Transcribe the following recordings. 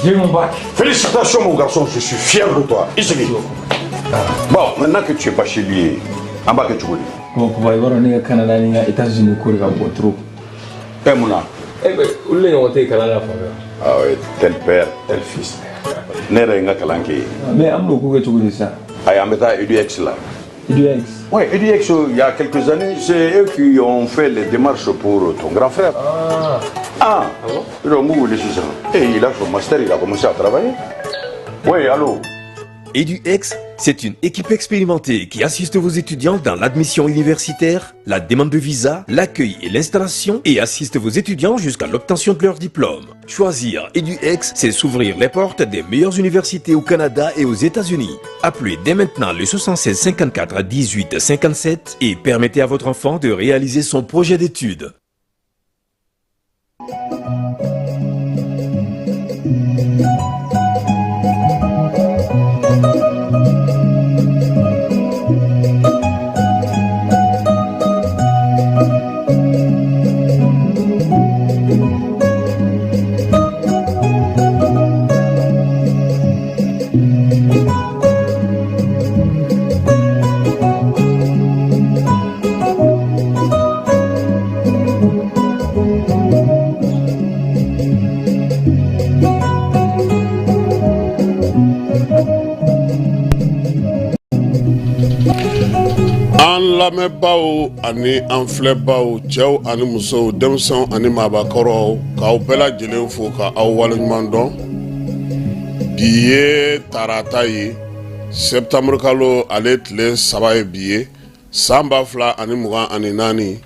J'ai eu mon bac. Félicitations mon garçon, je suis fier de toi. Ici. Bon, maintenant que tu es bachelier, en bas que tu voulais. Bon, pour voir on est au Canada, on est aux États-Unis, on est trop. Eh Mouna. Eh ben, où est-ce qu'on est au Canada? Ah oui, tel père, tel fils. N'est-ce pas Kalanki? Mais on est où ça? Ah, on est à EduX là. EduX? Oui, EduX, il y a quelques années, c'est eux qui ont fait les démarches pour ton grand frère. Ah bon? Et il a son master, il a commencé à travailler. Oui, allô? EduX, c'est une équipe expérimentée qui assiste vos étudiants dans l'admission universitaire, la demande de visa, l'accueil et l'installation et assiste vos étudiants jusqu'à l'obtention de leur diplôme. Choisir EduX, c'est s'ouvrir les portes des meilleures universités au Canada et aux États-Unis. Appelez dès maintenant le 76 54 18 57 et permettez à votre enfant de réaliser son projet d'études. Lamɛnbaaw ani an filɛbaaw cɛw ani musow denmisɛnw ani maabakɔrɔw k'aw bɛɛ lajɛlen fo ka aw waleɲuman dɔn bi ye tarata ye septembre kalo ale tile 3 ye bi ye san 2024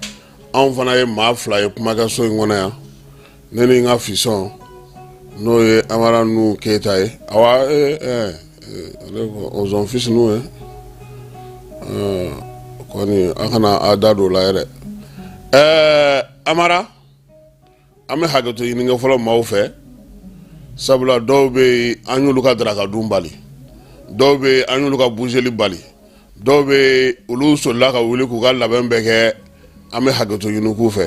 anw fana ye maa 2 ye kumakɛso in kɔnɔ yan ne ni n ka fisɔn n'o ye Amara Nu Keyita ye awa ozon fils nu ye koni akana adado la yɛrɛ Amara an bɛ hakɛto ɲini kɛ fɔlɔ maaw fɛ sabula dɔw bɛ an y'olu ka daraka dun bali dɔw bɛ an y'olu ka bougeli bali dɔw bɛ olu solila ka wuli k'u ka labɛn bɛɛ kɛ an bɛ hakɛto ɲini k'u fɛ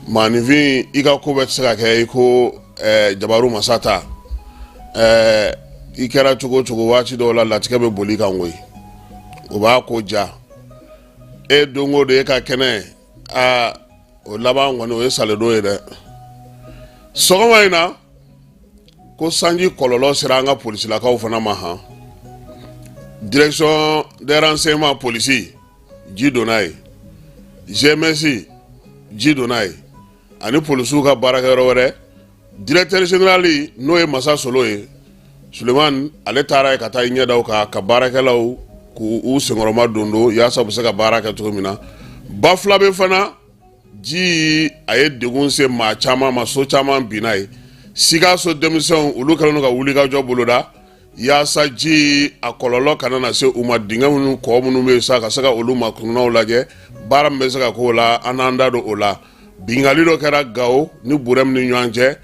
maanifin i ka ko bɛ se ka kɛ i ko Jabaru Masata i kɛra cogo cogo waati dɔw la latigɛ bɛ boli kan koyi o b'a ko ja e dongo de ka kɛnɛ o laban kɔni o ye saledo ye dɛ sɔgɔma in na ko sanji kɔlɔlɔ sera an ka polisilakaw fana ma han direction des renseignements polisi ji donna ye GMS ji donna ye ani polisiw ka baarakɛyɔrɔ wɛrɛ directeur général n'o ye Masa Solo ye Suleman ale taara ye ka taa ɲɛdaw ka baarakɛlaw k'u senkɔrɔma dondo yaasa u bɛ se ka baara kɛ cogo min na Bafula bɛ fana ji a ye degun se maa caman ma so caman binna ye Sikaso denmisɛnw olu kɛlen ka wulikajɔ boloda yaasa ji a kɔlɔlɔ kana na se u ma dingɛ minnu kɔ minnu bɛ sa ka se ka olu makununaw lajɛ baara min bɛ se ka k'o la an n'an da don o la bingali dɔ kɛra Gao ni Burɛmu ni ɲɔgɔn cɛ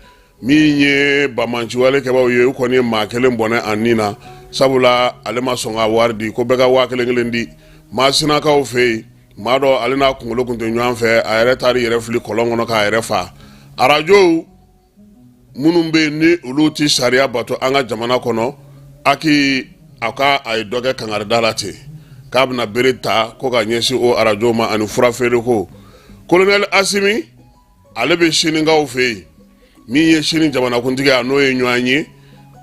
min ye bamanciwale kɛbaaw ye u kɔni ye maa kelen bɔnɛ a nin na sabula ale ma sɔn ka wari di ko bɛɛ ka 1000 di Masinakaw fɛ yen maa dɔ ale n'a kunkolo kun tɛ ɲɔgɔn fɛ a yɛrɛ taara yɛrɛ fili kɔlɔn kɔnɔ k'a yɛrɛ fa arajow minnu bɛ yen ni olu tɛ sariya bato an ka jamana kɔnɔ a ka a ye dɔ kɛ kangarida la ten k'a bɛna bere ta ko ka ɲɛsin o arajow ma ani fura feere ko Colonel Asimi ale bɛ Sinikaw fɛ yen min ye Sini jamanakuntigi a n'o ye ɲɔgɔn ye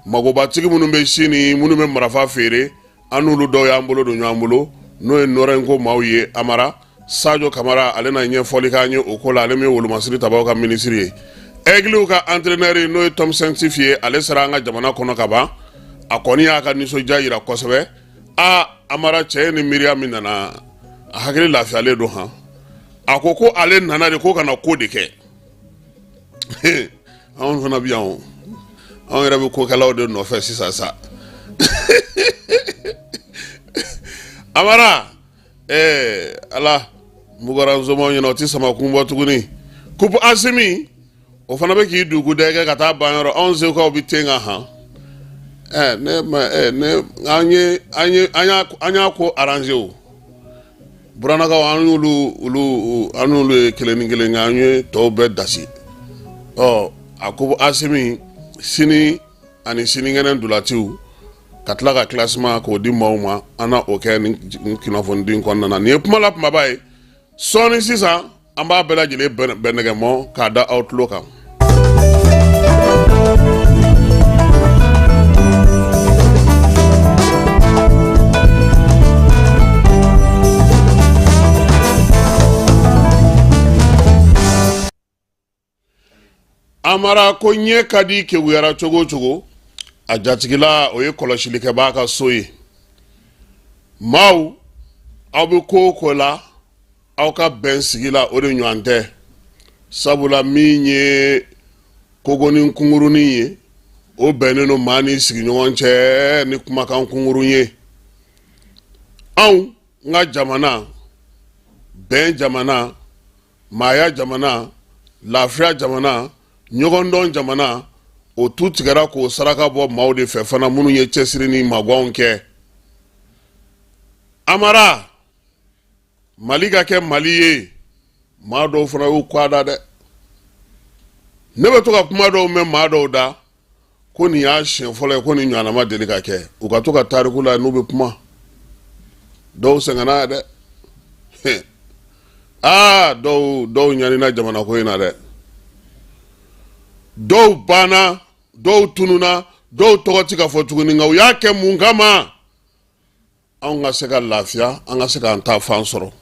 magobatigi minnu bɛ Sini minnu bɛ marafa feere an n'olu dɔw y'an bolo don ɲɔgɔn bolo n'o ye Nɔrɛnko maaw ye Amara Sadio Kamara ale na ɲɛfɔli k'an ye o ko la ale min ye Wolomasiri Tabaw ka ministre ye Aigliw ka entraîneur n'o ye Tom Saint-Sif ye ale sera an ka jamana kɔnɔ ka ban a kɔni y'a ka nisɔndiya jira kosɛbɛ Amara cɛ ye ni miiriya min nana a hakili lafiyalen don han a ko ale nana de ko kana ko de kɛ anw fana bi yan anw yɛrɛ bɛ kokɛlaw de nɔfɛ sisan sa Amara ala mugara nzɔmɔ ɲɛna o tɛ sama kun bɔ tuguni Kupu Asimi o fana bɛ k'i dugu dɛgɛ ka taa ban yɔrɔ anw sekaw bɛ ten ka han an y'a ko arranger o Buranakaw an y'olu ye kelen ni kelen an ye tɔw bɛɛ dasi a Kupu Asimi sini ani siningenen dulatiw ka tila ka classement k'o di maaw ma an na o kɛ nin kunnafoni in kɔnɔna na nin ye kuma la kumaba ye sɔɔni sisan an b'a bɛɛ lajɛlen bɛn nɛgɛmɔ k'a da aw tulo kan. Amara ko ɲɛ ka di kewuyara cogo cogo a jatigila o ye kɔlɔsilikɛbaa ka so ye maaw aw bɛ ko o ko la aw ka bɛn sigi la o de ɲɔgɔn tɛ sabula min ye kogonin kungurunin ye o bɛnnen don maa ni sigiɲɔgɔn cɛ ni kumakan kungurun ye anw n ka jamana bɛn jamana maaya jamana lafiya jamana ɲɔgɔndɔn jamana o tu tigɛra k'o saraka bɔ maaw de fɛ fana minnu ye cɛsiri ni magwanw kɛ Amara Mali ka kɛ Mali ye maa dɔw fana y'u kɔ da dɛ ne bɛ to ka kuma dɔw mɛn maa dɔw da ko nin y'a siɲɛ fɔlɔ ye ko nin ɲɔgɔnna ma deli ka kɛ u ka to ka tariku la n'u bɛ kuma dɔw sɛgɛnna dɛ dɔw ɲanina jamana ko in na dɛ dɔw banna dɔw tununa dɔw tɔgɔ tɛ ka fɔ tuguni nka u y'a kɛ mun kama anw ka se ka lafiya an ka se k'an ta fan sɔrɔ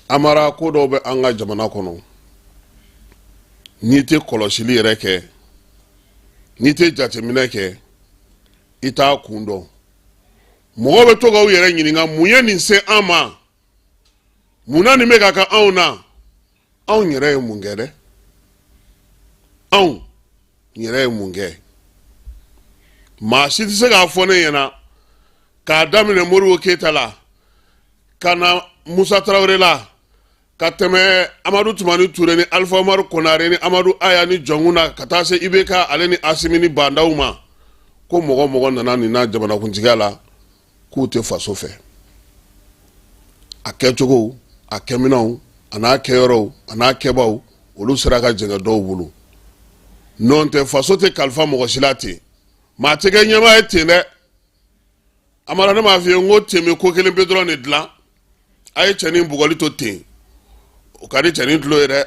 Amara ko dɔw bɛ an ka jamana kɔnɔ n'i tɛ kɔlɔsili yɛrɛ kɛ n'i tɛ jateminɛ kɛ i t'a kun dɔn mɔgɔw bɛ to k'aw yɛrɛ ɲininka mun ye nin se an ma munna nin bɛ ka kɛ anw na anw yɛrɛ ye mun kɛ dɛ anw yɛrɛ ye mun kɛ maa si tɛ se k'a fɔ ne ɲɛna k'a daminɛ Modibo Keyita la ka na Musa Tarawele la ka tɛmɛ Amadu Tumani Ture ni Alifa Umaru Konare ni Amadu Aya ni Jɔnkuna ka taa se IBK ale ni Asimi ni Bandaw ma ko mɔgɔ nana nin na jamanakuntigiya la k'u tɛ faso fɛ a kɛcogo a kɛminɛw a n'a kɛyɔrɔw a n'a kɛbaw olu sera ka jɛngɛ dɔw bolo n'o tɛ faso tɛ kalifa mɔgɔ si la ten maa tɛ kɛ ɲɛmaa ye ten dɛ Amara ne m'a f'i ye n ko ten bɛ ko kelen pe dɔrɔn de dilan a ye cɛnin bugɔli to ten o ka di cɛnin tulo ye dɛ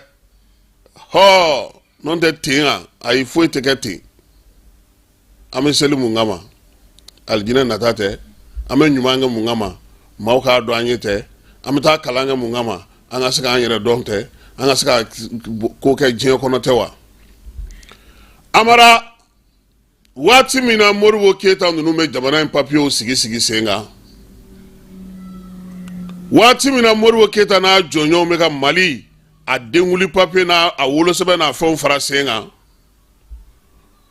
n'o tɛ ten ayi foyi tɛ kɛ ten an bɛ seli mun kama alijinɛ nata tɛ an bɛ ɲuman kɛ mun kama maaw k'a dɔn an ye tɛ an bɛ taa kalan kɛ mun kama an ka se k'an yɛrɛ dɔn tɛ an ka se ka ko kɛ diɲɛ kɔnɔ tɛ wa Amara waati min na Modibo Keyita ninnu bɛ jamana in papiyew sigi sen kan waati min na Modibo Keyita n'a jɔnɲɔgɔnw bɛ ka Mali a denwuli papiye n'a a wolosɛbɛn n'a fɛnw fara sen kan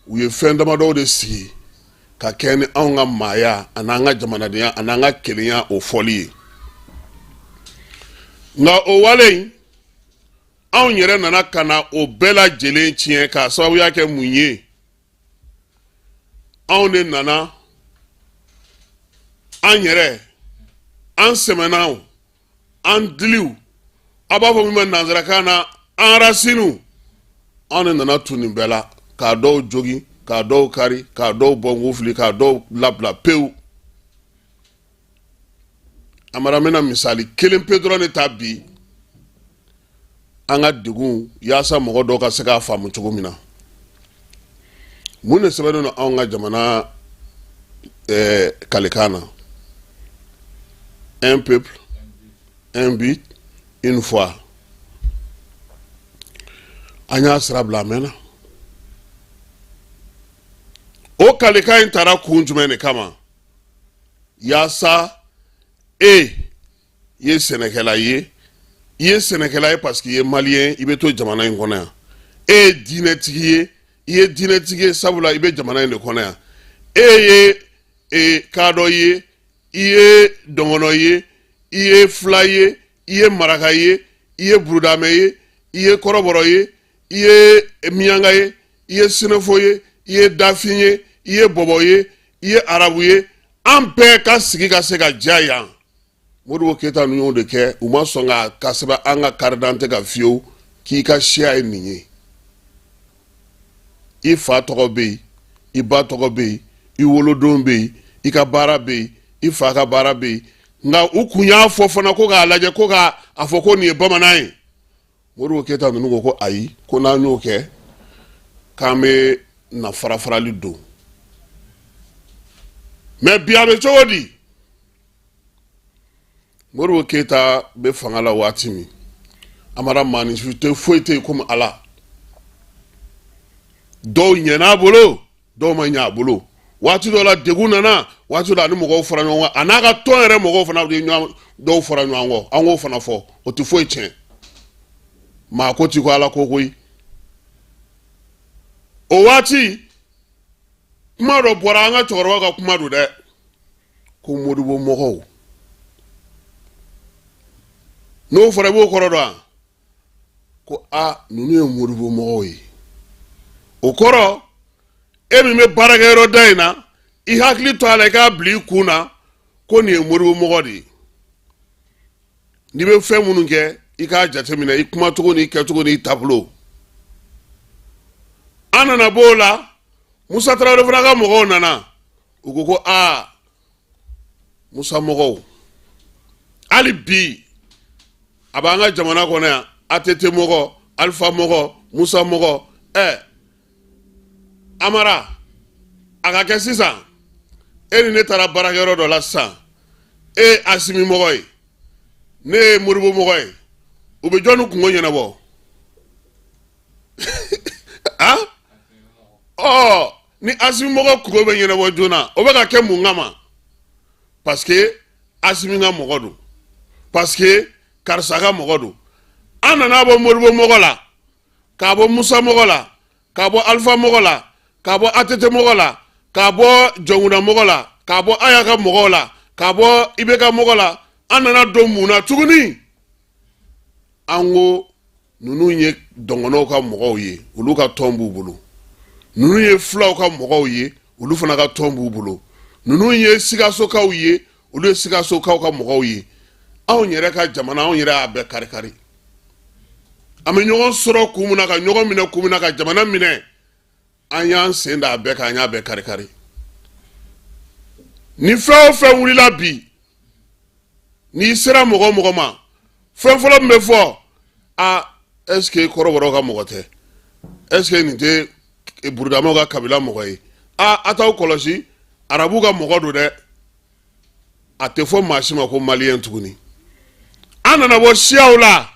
u ye fɛn damadɔw de sigi ka kɛ ni anw ka maaya a n'an ka jamanadenya a n'an ka kelenya o fɔli ye nka o wale in anw yɛrɛ nana ka na o bɛɛ lajɛlen tiɲɛ k'a sababuya kɛ mun ye anw de nana an yɛrɛ an sɛmɛnnaw an diliw a b'a fɔ min ma nanzarakan na an racines anw de nana tun nin bɛɛ la k'a dɔw jogi k'a dɔw kari k'a dɔw bɔn k'u fili k'a dɔw labila pewu Amara bɛna misali kelen pe dɔrɔn de ta bi an ka degun yaasa mɔgɔ dɔw ka se k'a faamu cogo min na mun de sɛbɛnnen don anw ka jamana kalikan na un peuple un but une foi an y'a sira bila a mɛnna o kalikan in taara kun jumɛn de kama yaasa ye sɛnɛkɛla ye i ye sɛnɛkɛla ye parce que i ye maliyɛn i bɛ to jamana in kɔnɔ yan e ye diinɛtigi ye i ye diinɛtigi ye sabula i bɛ jamana in de kɔnɔ yan e ye kaadɔ ye i ye dɔngɔnɔ ye i ye fila ye i ye maraka ye i ye burudamɛ ye i ye kɔrɔbɔrɔ ye i ye miyanka ye i ye sɛnɛfɔ ye i ye dafin ye i ye bɔbɔ ye i ye arabu ye an bɛɛ ka sigi ka se ka diya yan Modibo Keyita ninnu y'o de kɛ u ma sɔn ka sɛbɛn an ka carte d'identité kan fiyewu k'i ka siya ye nin ye i fa tɔgɔ bɛ yen i ba tɔgɔ bɛ yen i wolodon bɛ yen i ka baara bɛ yen i fa ka baara bɛ yen nka u kun y'a fɔ fana ko k'a lajɛ ko k'a fɔ ko nin ye bamanan ye Modibo Keyita ninnu ko ayi ko n'an y'o kɛ k'an bɛ na farafarali don mais bi a bɛ cogo di Modibo Keyita bɛ fanga la waati min Amara manifeste foyi tɛ yen komi Ala dɔw ɲɛna a bolo dɔw ma ɲɛ a bolo waati dɔ la degun nana waati dɔ la ani mɔgɔw fara ɲɔgɔn kan a n'a ka tɔn yɛrɛ mɔgɔw fana de dɔw fara ɲɔgɔn kɔ an k'o fana fɔ o tɛ foyi tiɲɛ maa ko ti ko Ala ko koyi o waati kuma dɔ bɔra an ka cɛkɔrɔba ka kuma don dɛ ko Modibo mɔgɔw n'o fɔra i b'o kɔrɔ dɔn ko ninnu ye Modibo mɔgɔw ye o kɔrɔ e min bɛ baarakɛyɔrɔ da in na i hakili to a la i k'a bila i kun na ko nin ye Modibo mɔgɔ de ye n'i bɛ fɛn minnu kɛ i k'a jateminɛ i kumacogo n'i kɛcogo n'i taabolo an nana b'o la Musa Tarawele fana ka mɔgɔw nana u ko ko Musa mɔgɔw hali bi a b'an ka jamana kɔnɔ yan ATT mɔgɔ Alpha mɔgɔ Musa mɔgɔ Amara a ka kɛ sisan e ni ne taara baarakɛyɔrɔ dɔ la sisan e ye Asimi mɔgɔ ye ne ye Modibo mɔgɔ ye u bɛ jɔnni kungo ɲɛnabɔ ni Asimi mɔgɔ kungo bɛ ɲɛnabɔ joona o bɛ ka kɛ mun kama parce que Asimi ka mɔgɔ don parce que karisa ka mɔgɔ don an nana bɔ Modibo mɔgɔ la k'a bɔ Musa mɔgɔ la k'a bɔ Alpha mɔgɔ la k'a bɔ ATT mɔgɔ la k'a bɔ Jɔnkuna mɔgɔ la k'a bɔ Aya ka mɔgɔw la k'a bɔ Ibeka mɔgɔ la an nana don mun na tuguni an ko ninnu ye dɔngɔnɔw ka mɔgɔw ye olu ka tɔn b'u bolo ninnu ye fulaw ka mɔgɔw ye olu fana ka tɔn b'u bolo ninnu ye Sikasokaw ye olu ye Sikasokaw ka mɔgɔw ye anw yɛrɛ ka jamana anw yɛrɛ y'a bɛɛ kari-kari an bɛ ɲɔgɔn sɔrɔ kun min na ka ɲɔgɔn minɛ kun min na ka jamana minɛ an y'an sen da a bɛɛ kan an y'a bɛɛ kari-kari ni fɛn o fɛn wulila bi n'i sera mɔgɔ mɔgɔ ma fɛn fɔlɔ min bɛ fɔ est-ce que kɔrɔbɔrɔw ka mɔgɔ tɛ est-ce que nin tɛ burudamaw ka kabila mɔgɔ ye a t'aw kɔlɔsi arabu ka mɔgɔ don dɛ a tɛ fɔ maa si ma ko maliyɛn tuguni an nana bɔ siyaw la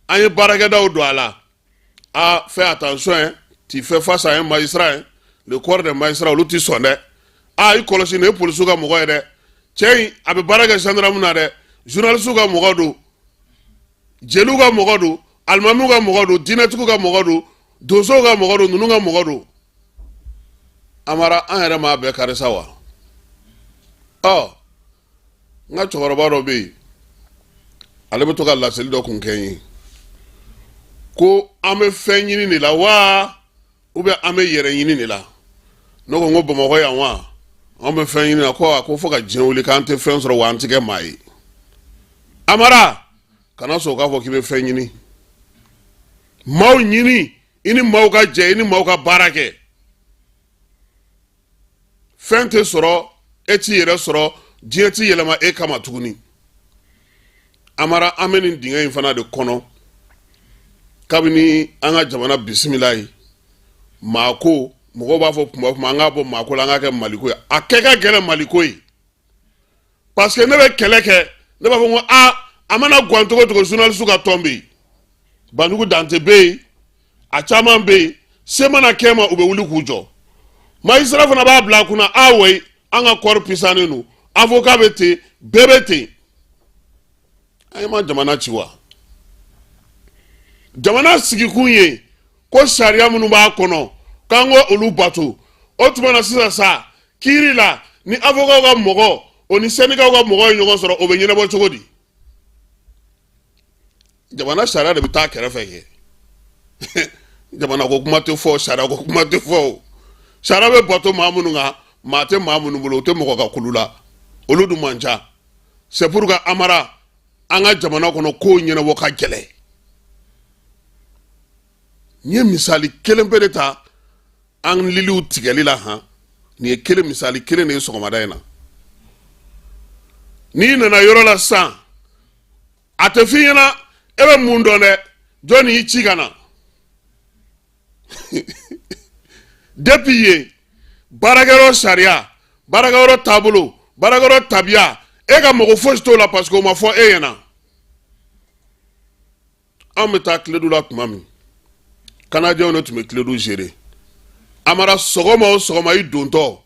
an ye baarakɛdaw don a la fais attention tu fais face à un magistrat le corps des magistrats olu ti sɔn dɛ i kɔlɔsi nin ye polisiw ka mɔgɔ ye dɛ cɛ in a bɛ baara kɛ gendarme na dɛ journaliste ka mɔgɔ don jeliw ka mɔgɔ don alimamiw ka mɔgɔ don diinɛtigiw ka mɔgɔ don donsow ka mɔgɔ don ninnu ka mɔgɔ don Amara an yɛrɛ m'a bɛɛ kari sa wa n ka cɛkɔrɔba dɔ bɛ yen ale bɛ to ka laseli dɔ kun kɛ n ye ko an bɛ fɛn ɲini de la wa ou bien an bɛ yɛrɛ ɲini de la ne ko n ko Bamakɔ yan wa an bɛ fɛn ɲini la ko fo ka diɲɛ wuli k'an tɛ fɛn sɔrɔ wa an tɛ kɛ maa ye Amara kana sɔn k'a fɔ k'i bɛ fɛn ɲini maaw ɲini i ni maaw ka jɛ i ni maaw ka baara kɛ fɛn tɛ sɔrɔ e t'i yɛrɛ sɔrɔ diɲɛ t'i yɛlɛma e kama tuguni Amara an bɛ nin dingɛ in fana de kɔnɔ kabini an ka jamana bisimila ye maako mɔgɔw b'a fɔ kuma o kuma an k'a bɔ maako la an k'a kɛ maliko ye a kɛ ka gɛlɛn maliko ye parce que ne bɛ kɛlɛ kɛ ne b'a fɔ ko a mana gan cogo cogo journaliste ka tɔn bɛ yen Banjugu Dante bɛ yen a caman bɛ yen se mana kɛ ma u bɛ wuli k'u jɔ magistrat fana b'a bila a kunna wayi an ka corps pisannen don avocat bɛ ten bɛɛ bɛ ten an ye ma jamana ci wa jamana sigikun ye ko sariya minnu b'a kɔnɔ k'an ko olu bato o tuma na sisan sa kiiri la ni avocat ka mɔgɔ o ni syndicat ka mɔgɔ ye ɲɔgɔn sɔrɔ o bɛ ɲɛnabɔ cogo di jamana sariya de bɛ taa kɛrɛfɛ kɛ jamana ko kuma tɛ fɔ sariya ko kuma tɛ fɔ sariya bɛ bato maa minnu kan maa tɛ maa minnu bolo o tɛ mɔgɔ ka kulu la olu dun man ca c'est pour que Amara an ka jamana kɔnɔ kow ɲɛnabɔ ka gɛlɛn n ye misali kelen pe de ta an liliw tigɛli la han nin ye kelen misali kelen de ye sɔgɔmada in na n'i nana yɔrɔ la sisan a tɛ f'i ɲɛna e bɛ mun dɔn dɛ jɔn y'i ci ka na depuis yen baarakɛyɔrɔ sariya baarakɛyɔrɔ taabolo baarakɛyɔrɔ tabiya e ka mɔgɔ fosi t'o la parce que o ma fɔ e ɲɛna an bɛ taa tiledu la tuma min kanajɛw de tun bɛ tiledu gérer amara sɔgɔma o sɔgɔma i dontɔ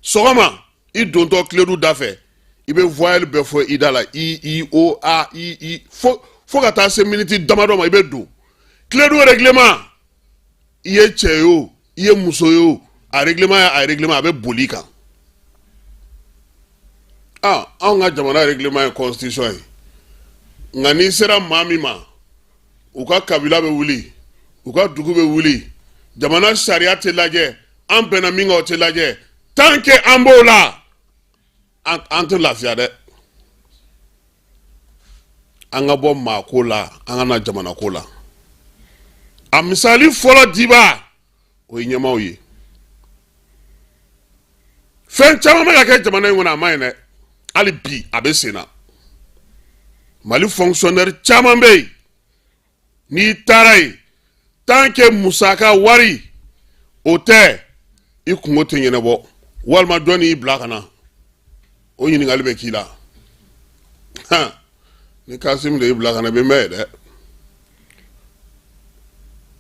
sɔgɔma i dontɔ tiledu da fɛ i bɛ voyelle bɛɛ fɔ i da la i o a i fo ka taa se miniti damadɔ ma i bɛ don tiledu règlement i ye cɛ ye o i ye muso ye o a règlement ye a règlement a bɛ boli i kan anw ka jamana règlement ye constitution ye nka n'i sera maa min ma u ka kabila bɛ wuli u ka dugu bɛ wuli jamana sariya tɛ lajɛ an bɛnna min kan o tɛ lajɛ tant que an b'o la an tɛ lafiya dɛ an ka bɔ maako la an ka na jamana ko la a misali fɔlɔ diba o ye ɲɛmaaw ye fɛn caman bɛ ka kɛ jamana in kɔnɔ a ma ɲi dɛ hali bi a bɛ sen na mali fonctionnaire caman bɛ yen n'i taara yen tant que musaka wari o tɛ i kungo tɛ ɲɛnabɔ walima dɔ n'i bila ka na o ɲininkali bɛ k'i la ni Kasim de y'i bila ka na bɛ mɛn ye dɛ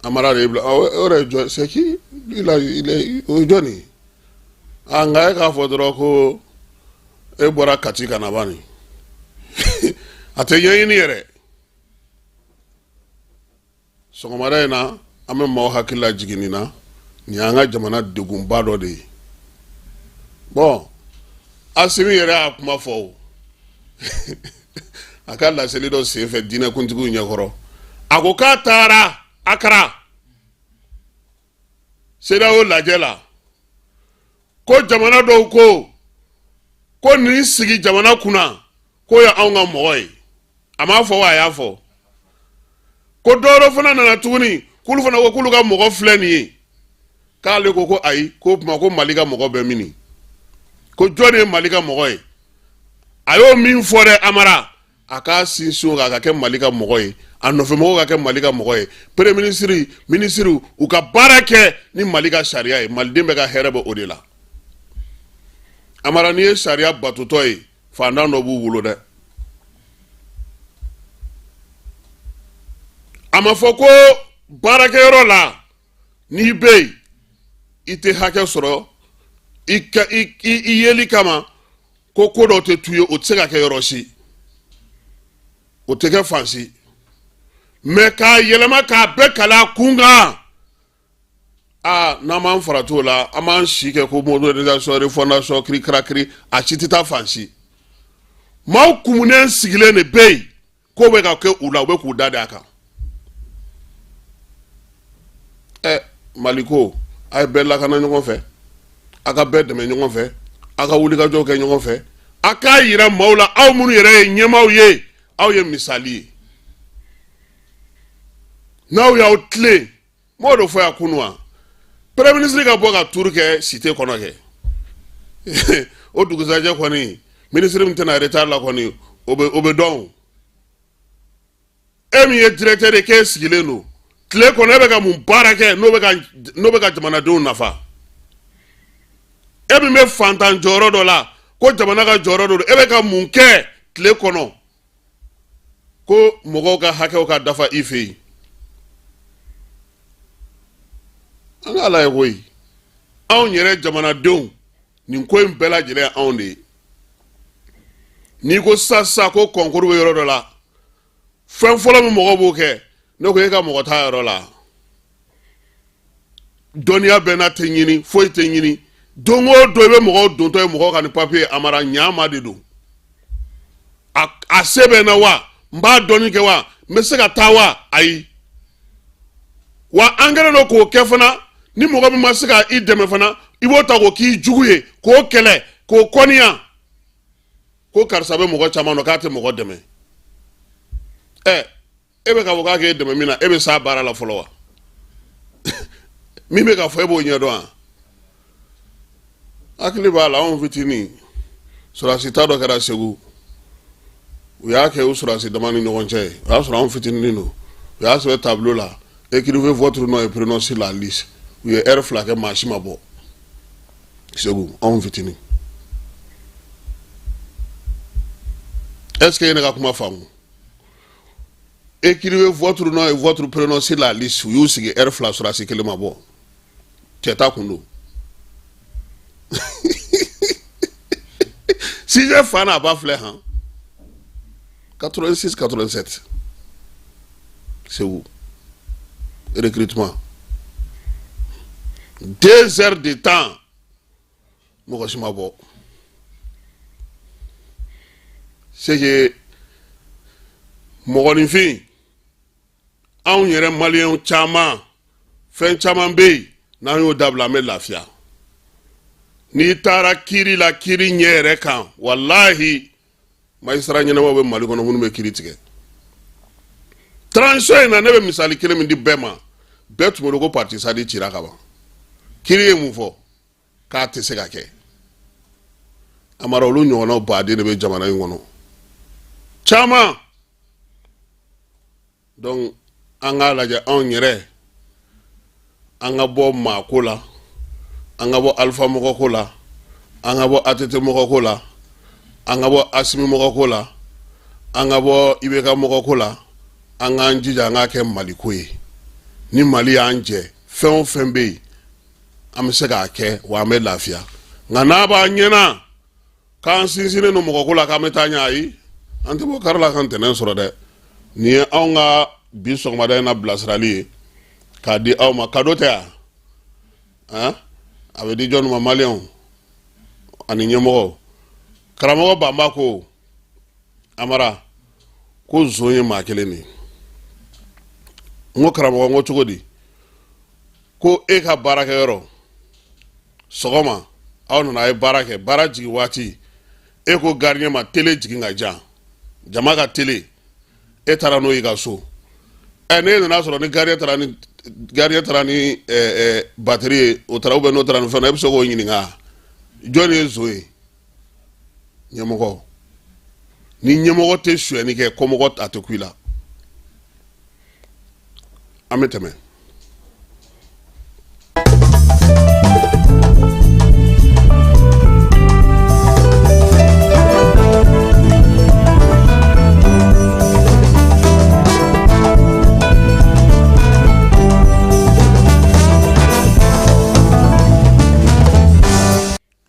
Amara de y'i bila o yɛrɛ jɔn c'est qui o ye jɔn ye nka e k'a fɔ dɔrɔn ko e bɔra Kati ka na bani a tɛ ɲɛɲini yɛrɛ sɔgɔmada in na an bɛ maaw hakili la jigin nin na nin y'an ka jamana degunba dɔ de ye bon Asimi yɛrɛ y'a kuma fɔ o a ka laseli dɔ senfɛ diinɛkuntigiw ɲɛkɔrɔ a ko k'a taara Akara CEDEAO lajɛ la ko jamana dɔw ko nin sigi jamana kunna ko ye anw ka mɔgɔ ye a m'a fɔ wa a y'a fɔ ko dɔwɛrɛ fana nana tuguni k'olu fana ko k'olu ka mɔgɔ filɛ nin ye k'ale ko ayi ko kuma ko Mali ka mɔgɔ bɛ mini ko jɔn de ye Mali ka mɔgɔ ye a y'o min fɔ dɛ Amara a k'a sinsin o kan a ka kɛ Mali ka mɔgɔ ye a nɔfɛmɔgɔw ka kɛ Mali ka mɔgɔ ye premier ministre u ka baara kɛ ni Mali ka sariya ye maliden bɛ ka hɛrɛ bɛ o de la Amara n'i ye sariya batotɔ ye fantan dɔ b'u bolo dɛ a ma fɔ ko baarakɛyɔrɔ la n'i bɛ yen i tɛ hakɛ sɔrɔ i yeli kama ko dɔ tɛ tu ye o tɛ se ka kɛ yɔrɔ si o tɛ kɛ fan si mais k'a yɛlɛma k'a bɛɛ kala kun kan n'an m'an farati o la an b'an si kɛ ko modernisation refondation kiri karakiri a si tɛ taa fan si maaw kumunen sigilen de bɛ yen k'o bɛ ka kɛ u la u bɛ k'u da d'a kan Mali ko a ye bɛɛ lakana ɲɔgɔn fɛ a ka bɛɛ dɛmɛ ɲɔgɔn fɛ a ka wulikajɔw kɛ ɲɔgɔn fɛ a k'a yira maaw la aw minnu yɛrɛ ye ɲɛmaaw ye aw ye misali ye n'aw y'aw tilen m'o de fɔ yan kunu wa premier ministre ka bɔ ka tuuru kɛ cité kɔnɔ kɛ o dugusajɛ kɔni ministre min tɛna retard la kɔni o bɛ dɔn e min ye directeur de k'e sigilen don tile kɔnɔ e bɛ ka mun baara kɛ n'o bɛ ka jamanadenw nafa e min bɛ fantan jɔyɔrɔ dɔ la ko jamana ka jɔyɔrɔ dɔ don e bɛ ka mun kɛ tile kɔnɔ ko mɔgɔw ka hakɛw ka dafa i fɛ yen an ka ala ye koyi anw yɛrɛ jamanadenw nin ko in bɛɛ lajɛlen anw de ye n'i ko sisan ko concours bɛ yɔrɔ dɔ la fɛn fɔlɔ min mɔgɔw b'o kɛ ne ko e ka mɔgɔ t'a yɔrɔ la dɔnniya bɛɛ n'a tɛ ɲini foyi tɛ ɲini don o don i bɛ mɔgɔw dontɔ ye mɔgɔw ka nin papiye Amara ɲaama de don a se bɛ n na wa n b'a dɔnni kɛ wa n bɛ se ka taa wa ayi wa an kɛlen don k'o kɛ fana ni mɔgɔ min ma se ka i dɛmɛ fana i b'o ta k'o k'i jugu ye k'o kɛlɛ k'o kɔniya ko karisa bɛ mɔgɔ caman dɔn k'a tɛ mɔgɔ dɛmɛ e bɛ ka fɔ k'a k'e dɛmɛ min na e bɛ s'a baara la fɔlɔ wa min bɛ ka fɔ e b'o ɲɛdɔn wa akili b'a la anw fitini surasi ta dɔ kɛra Segu u y'a kɛ u surasi dama ni ɲɔgɔn cɛ o y'a sɔrɔ anw fitinin don u y'a sɛbɛn tableau la écrivez votre nom et prénom sur la liste u ye heure 2 kɛ maa si ma bɔ Segu anw fitini est-ce que ye ne ka kuma faamu écrivez votre nom et votre prénom sur la liste u y'u sigi heure 2 surasi kelen ma bɔ cɛ ta kun don si j'ai fan à bas fleur, 86-87, c'est où? Recrutement. 2 heures de temps. C'est que mon fille, on y a un malien chama, fin chamambé, n'a eu d'ablamé la fia. Ni tara kiri la kiri nyere kan wallahi maistra nyene mo be mali kono munu be kiri tige transition na nebe misali kire min di bema betu mo go parti sa di tira kaba kiri mu fo ka te se ga ke amara olu nyo na ba de be jamana ngono chama donc anga la ja on nyere anga bo makola angabo alpha mokokola angabo atete mokokola angabo asimi mokokola angabo ibeka mokokola anganjija ngake malikoye ni mali anje fembe amsega ke wa me lafia ngana ba nyena kan sinsine no mokokola ka metanya yi ante bo karla kan tenen soro de ni awnga bi sogma na blasrali ka di awma kadotea hein avec des jeunes maliens ani nyemo karamogo bamba ko amara ko zonye makele ni ngo karamogo ngo chugodi ko e ka baraka yoro sogoma awno na e baraka baraji wati e ko garnya ma tele jigi ngaja jama ka tele e tara no yiga so ene na so ni garya tarani batterie o tara ube no tara no fana ebiso go nyini nga joni ezoe nyemogo ni nyemogo te shwe ni ke komogo atokwila ameteme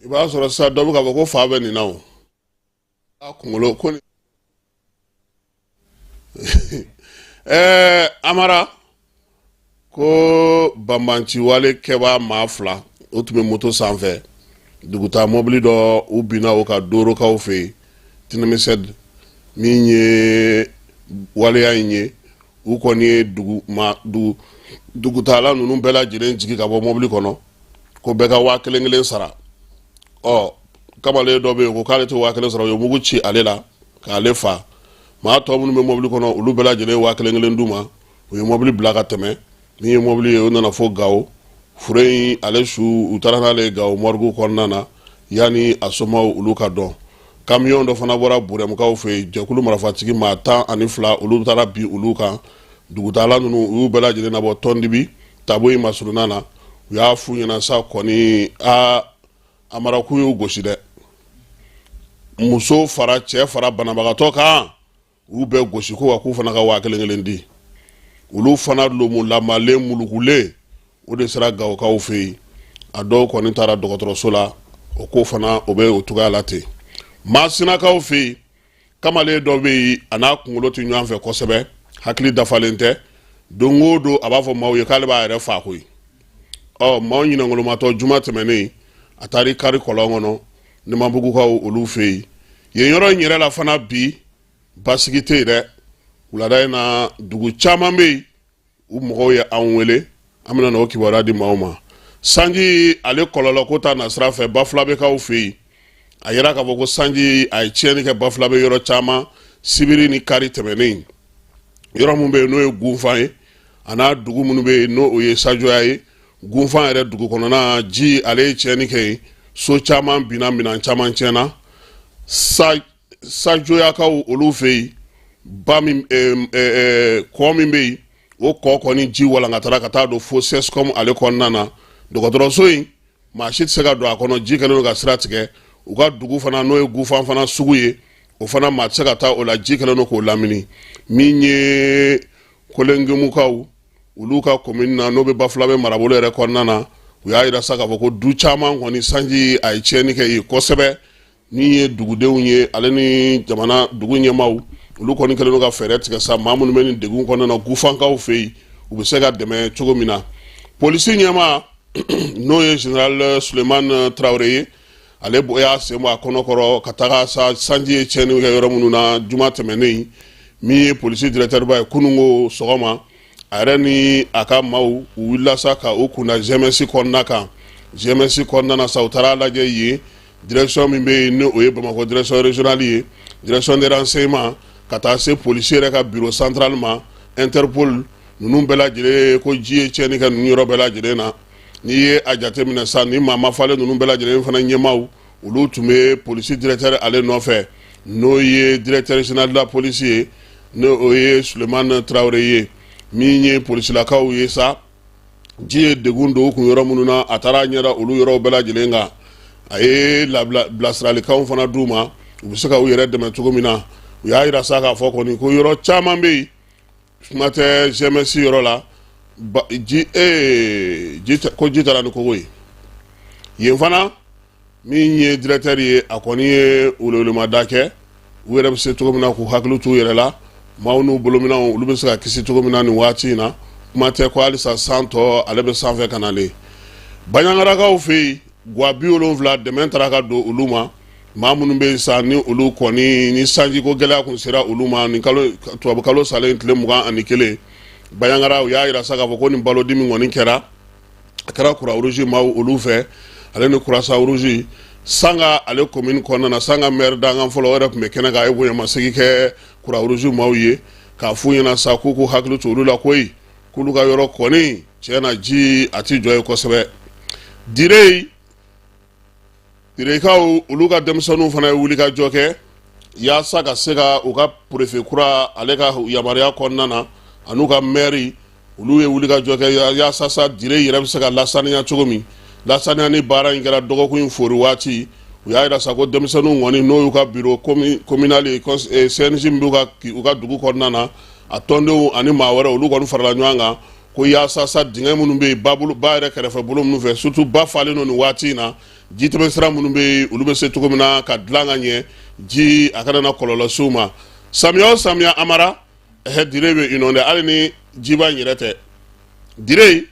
ba soro sa do ka ko fa be ni nawo akungolo ko amara ko bambanci wale keba mafla otume moto sanfɛ duguta mobili dɔ u bina o ka doro kaw fe tinami sed min ye waleya ye u kɔni ye dugutala nunu bɛɛ lajɛlen jigi ka bɔ mobili kɔnɔ ko bɛɛ ka 1000 sara kamale dɔ be ko k'ale tɛ 1000 sara u ye mugu ci ale la k'ale fa maa tɔ minnu bɛ mobili kɔnɔ olu bɛɛ lajɛlen 1000 d'u ma u ye mobili bila ka tɛmɛ min ye mobili ye o nana fo Gawo fure in ale su u taara n'ale Gawo morgue kɔnɔna na yani a somaw olu ka dɔn camion dɔ fana bɔra Burɛmukaw fɛ jɛkulu marifatigi maa 12 olu taara bi olu kan dugutala ninnu u y'u bɛɛ lajɛlen nabɔ Tɔndibi tabo in masuruna na u y'a f'u ɲɛna sa kɔni amara k'u y'u gosi dɛ muso fara cɛ fara banabagatɔ kan u bɛɛ gosi ko wa k'u fana ka 1000 di olu fana lomu lamalen mulukule o de sera Gawokaw fɛ yen a dɔw kɔni taara dɔgɔtɔrɔso la o ko fana o bɛ o cogoya la ten Masinakaw fɛ yen kamalen dɔ bɛ yen a n'a kunkolo tɛ ɲɔgɔn fɛ kosɛbɛ hakili dafalen tɛ don o don a b'a fɔ maaw ye k'ale b'a yɛrɛ fa koyi maaw ɲinɛnkolomatɔ juma tɛmɛnen a taara kari kɔlɔn kɔnɔ Nemabugukaw olu fɛ yen yɔrɔ in yɛrɛ la fana bi basigi tɛ yen dɛ wulada in na dugu caman bɛ yen u mɔgɔw ye an wele an bɛna n'o kibaruya di maaw ma sanji ale kɔlɔlɔ ko ta nasira fɛ Bafulabekaw fɛ yen a yɛrɛ k'a fɔ ko sanji a ye tiɲɛni kɛ Bafulabe yɔrɔ caman sibiri ni kari tɛmɛnen yɔrɔ mun bɛ yen n'o ye Gunfan ye a n'a dugu minnu bɛ yen n'o ye Sajoya ye Gunfan yɛrɛ dugu kɔnɔna ji ale ye tiɲɛni kɛ yen so caman bina minan caman tiɲɛna sajoyakaw olu fɛ yen ba min kɔ min bɛ yen o kɔ kɔni ji walankatara ka taa don fo sescom ale kɔnɔna na dɔgɔtɔrɔso in maa si tɛ se ka don a kɔnɔ ji kɛlen don ka sira tigɛ u ka dugu fana n'o ye gufan fana sugu ye o fana maa tɛ se ka taa o la ji kɛlen don k'o lamini min ye kolengemukaw olu ka commune na n'o bɛ Bafulabe marabolo yɛrɛ kɔnɔna na u y'a yira sa k'a fɔ ko du caman kɔni sanji a ye tiɲɛni kɛ yen kosɛbɛ min ye dugudenw ye ale ni jamana dugu ɲɛmaaw olu kɔni kɛlen don ka fɛɛrɛ tigɛ sa maa minnu bɛ nin degun kɔnɔna na gufankaw fɛ yen u bɛ se ka dɛmɛ cogo min na polisi ɲɛmaa n'o ye général Sulemani Traoré ye ale y'a sen bɔ a kɔnɔkɔrɔ ka taga sa sanji ye tiɲɛni kɛ yɔrɔ minnu na juma tɛmɛnen min ye polisi directeur ba ye kununko sɔgɔma a yɛrɛ ni a ka maaw u wulila sa ka u kunna GMS kɔnɔna kan GMS kɔnɔna na sa u taara lajɛ yen direction min bɛ yen ni o ye Bamakɔ direction régionale ye direction des renseignements ka taa se policier yɛrɛ ka bureau central ma Interpol ninnu bɛɛ lajɛlen ko ji ye tiɲɛni kɛ ninnu yɔrɔ bɛɛ lajɛlen na n'i ye a jateminɛ sa ni maa ma falen ninnu bɛɛ lajɛlen fana ɲɛmaaw olu tun bɛ polisi directeur ale nɔfɛ n'o ye directeur général de la police ye n'o ye Sulemani Traoré ye min ye polisilakaw ye sa ji ye degun don u kun yɔrɔ minnu na a taara ɲɛda olu yɔrɔw bɛɛ lajɛlen kan a ye bilasiralikanw fana d'u ma u bɛ se ka u yɛrɛ dɛmɛ cogo min na u y'a yira sa k'a fɔ kɔni ko yɔrɔ caman bɛ yen kuma tɛ GMS yɔrɔ la ko ji taara ni kogo ye yen fana min ye directeur ye a kɔni ye welewelemada kɛ u yɛrɛ bɛ se cogo min na k'u hakili t'u yɛrɛ la maaw n'u bolominɛw olu bɛ se ka kisi cogo min na nin waati in na kuma tɛ ko halisa san tɔ ale bɛ sanfɛ ka nalen Baɲangarakaw fɛ yen guwa 70 dɛmɛ taara ka don olu ma maa minnu bɛ yen sa ni olu kɔni ni sanjiko gɛlɛya kun sera olu ma nin tubabukalo salen tile 21 Baɲangara u y'a yira sa k'a fɔ ko nin balodimi kɔni kɛra a kɛra Croix Rouge maaw olu fɛ ale ni Croissant Rouge sanga ale commune kɔnɔna na sanga maire dangan fɔlɔ o yɛrɛ tun bɛ kɛnɛ kan a ye bonyamasegin kɛ Croix Rouge maaw ye k'a f'u ɲɛna sa k'u k'u hakili to olu la koyi k'olu ka yɔrɔ kɔni tiɲɛna ji a ti jɔ ye kosɛbɛ Direkaw olu ka denmisɛnninw fana ye wulikajɔ kɛ yaasa ka se ka u ka préfet kura ale ka yamaruya kɔnɔna na an'u ka maire olu ye wulikajɔ kɛ yaasa sa Dire yɛrɛ bɛ se ka lasaniya cogo min lasaniya ni baara in kɛra dɔgɔkun in fori waati u y'a yira sa ko denmisɛnninw kɔni n'o y'u ka bureau communal CNJ min b'u ka dugu kɔnɔna na a tɔndenw ani maa wɛrɛ olu kɔni farala ɲɔgɔn kan ko yaasa sa dingɛ minnu bɛ yen ba yɛrɛ kɛrɛfɛ bolo minnu fɛ surtout ba falen don nin waati in na ji tɛmɛsira minnu bɛ yen olu bɛ se cogo min na ka dilan ka ɲɛ ji a kana na kɔlɔlɔ s'u ma samiya o samiya Amara Dire bɛ inondé hali ni jiba in yɛrɛ tɛ Dire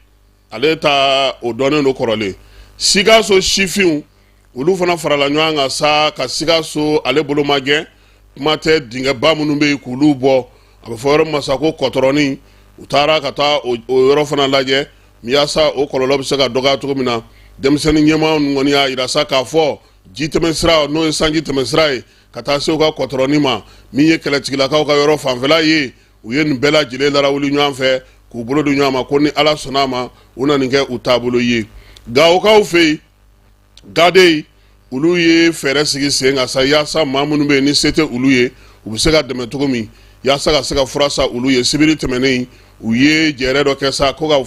ale ta o dɔnnen don kɔrɔlen Sikaso sifinw olu fana farala ɲɔgɔn kan sa ka Sikaso ale bolo ma gɛn kuma tɛ dingɛba minnu bɛ yen k'olu bɔ a bɛ fɔ yɔrɔ min ma sa ko kɔtɔrɔni u taara ka taa o yɔrɔ fana lajɛ yaasa o kɔlɔlɔ bɛ se ka dɔgɔya cogo min na denmisɛnnin ɲɛmaa ninnu kɔni y'a yira sa k'a fɔ ji tɛmɛsira n'o ye sanji tɛmɛsira ye ka taa se u ka kɔtɔrɔni ma min ye kɛlɛtigilakaw ka yɔrɔ fanfɛla ye u ye nin bɛɛ lajɛlen larawuli ɲɔgɔn fɛ k'u bolo don ɲɔgɔn ma ko ni Ala sɔnna a ma u na nin kɛ u taabolo ye Gawokaw fɛ yen Gade olu ye fɛɛrɛ sigi sen kan sa yaasa maa minnu bɛ yen ni se tɛ olu ye u bɛ se ka dɛmɛ cogo min yaasa ka se ka fura sa olu ye sibiri tɛmɛnen u ye jɛɛrɛ dɔ kɛ sa ko ka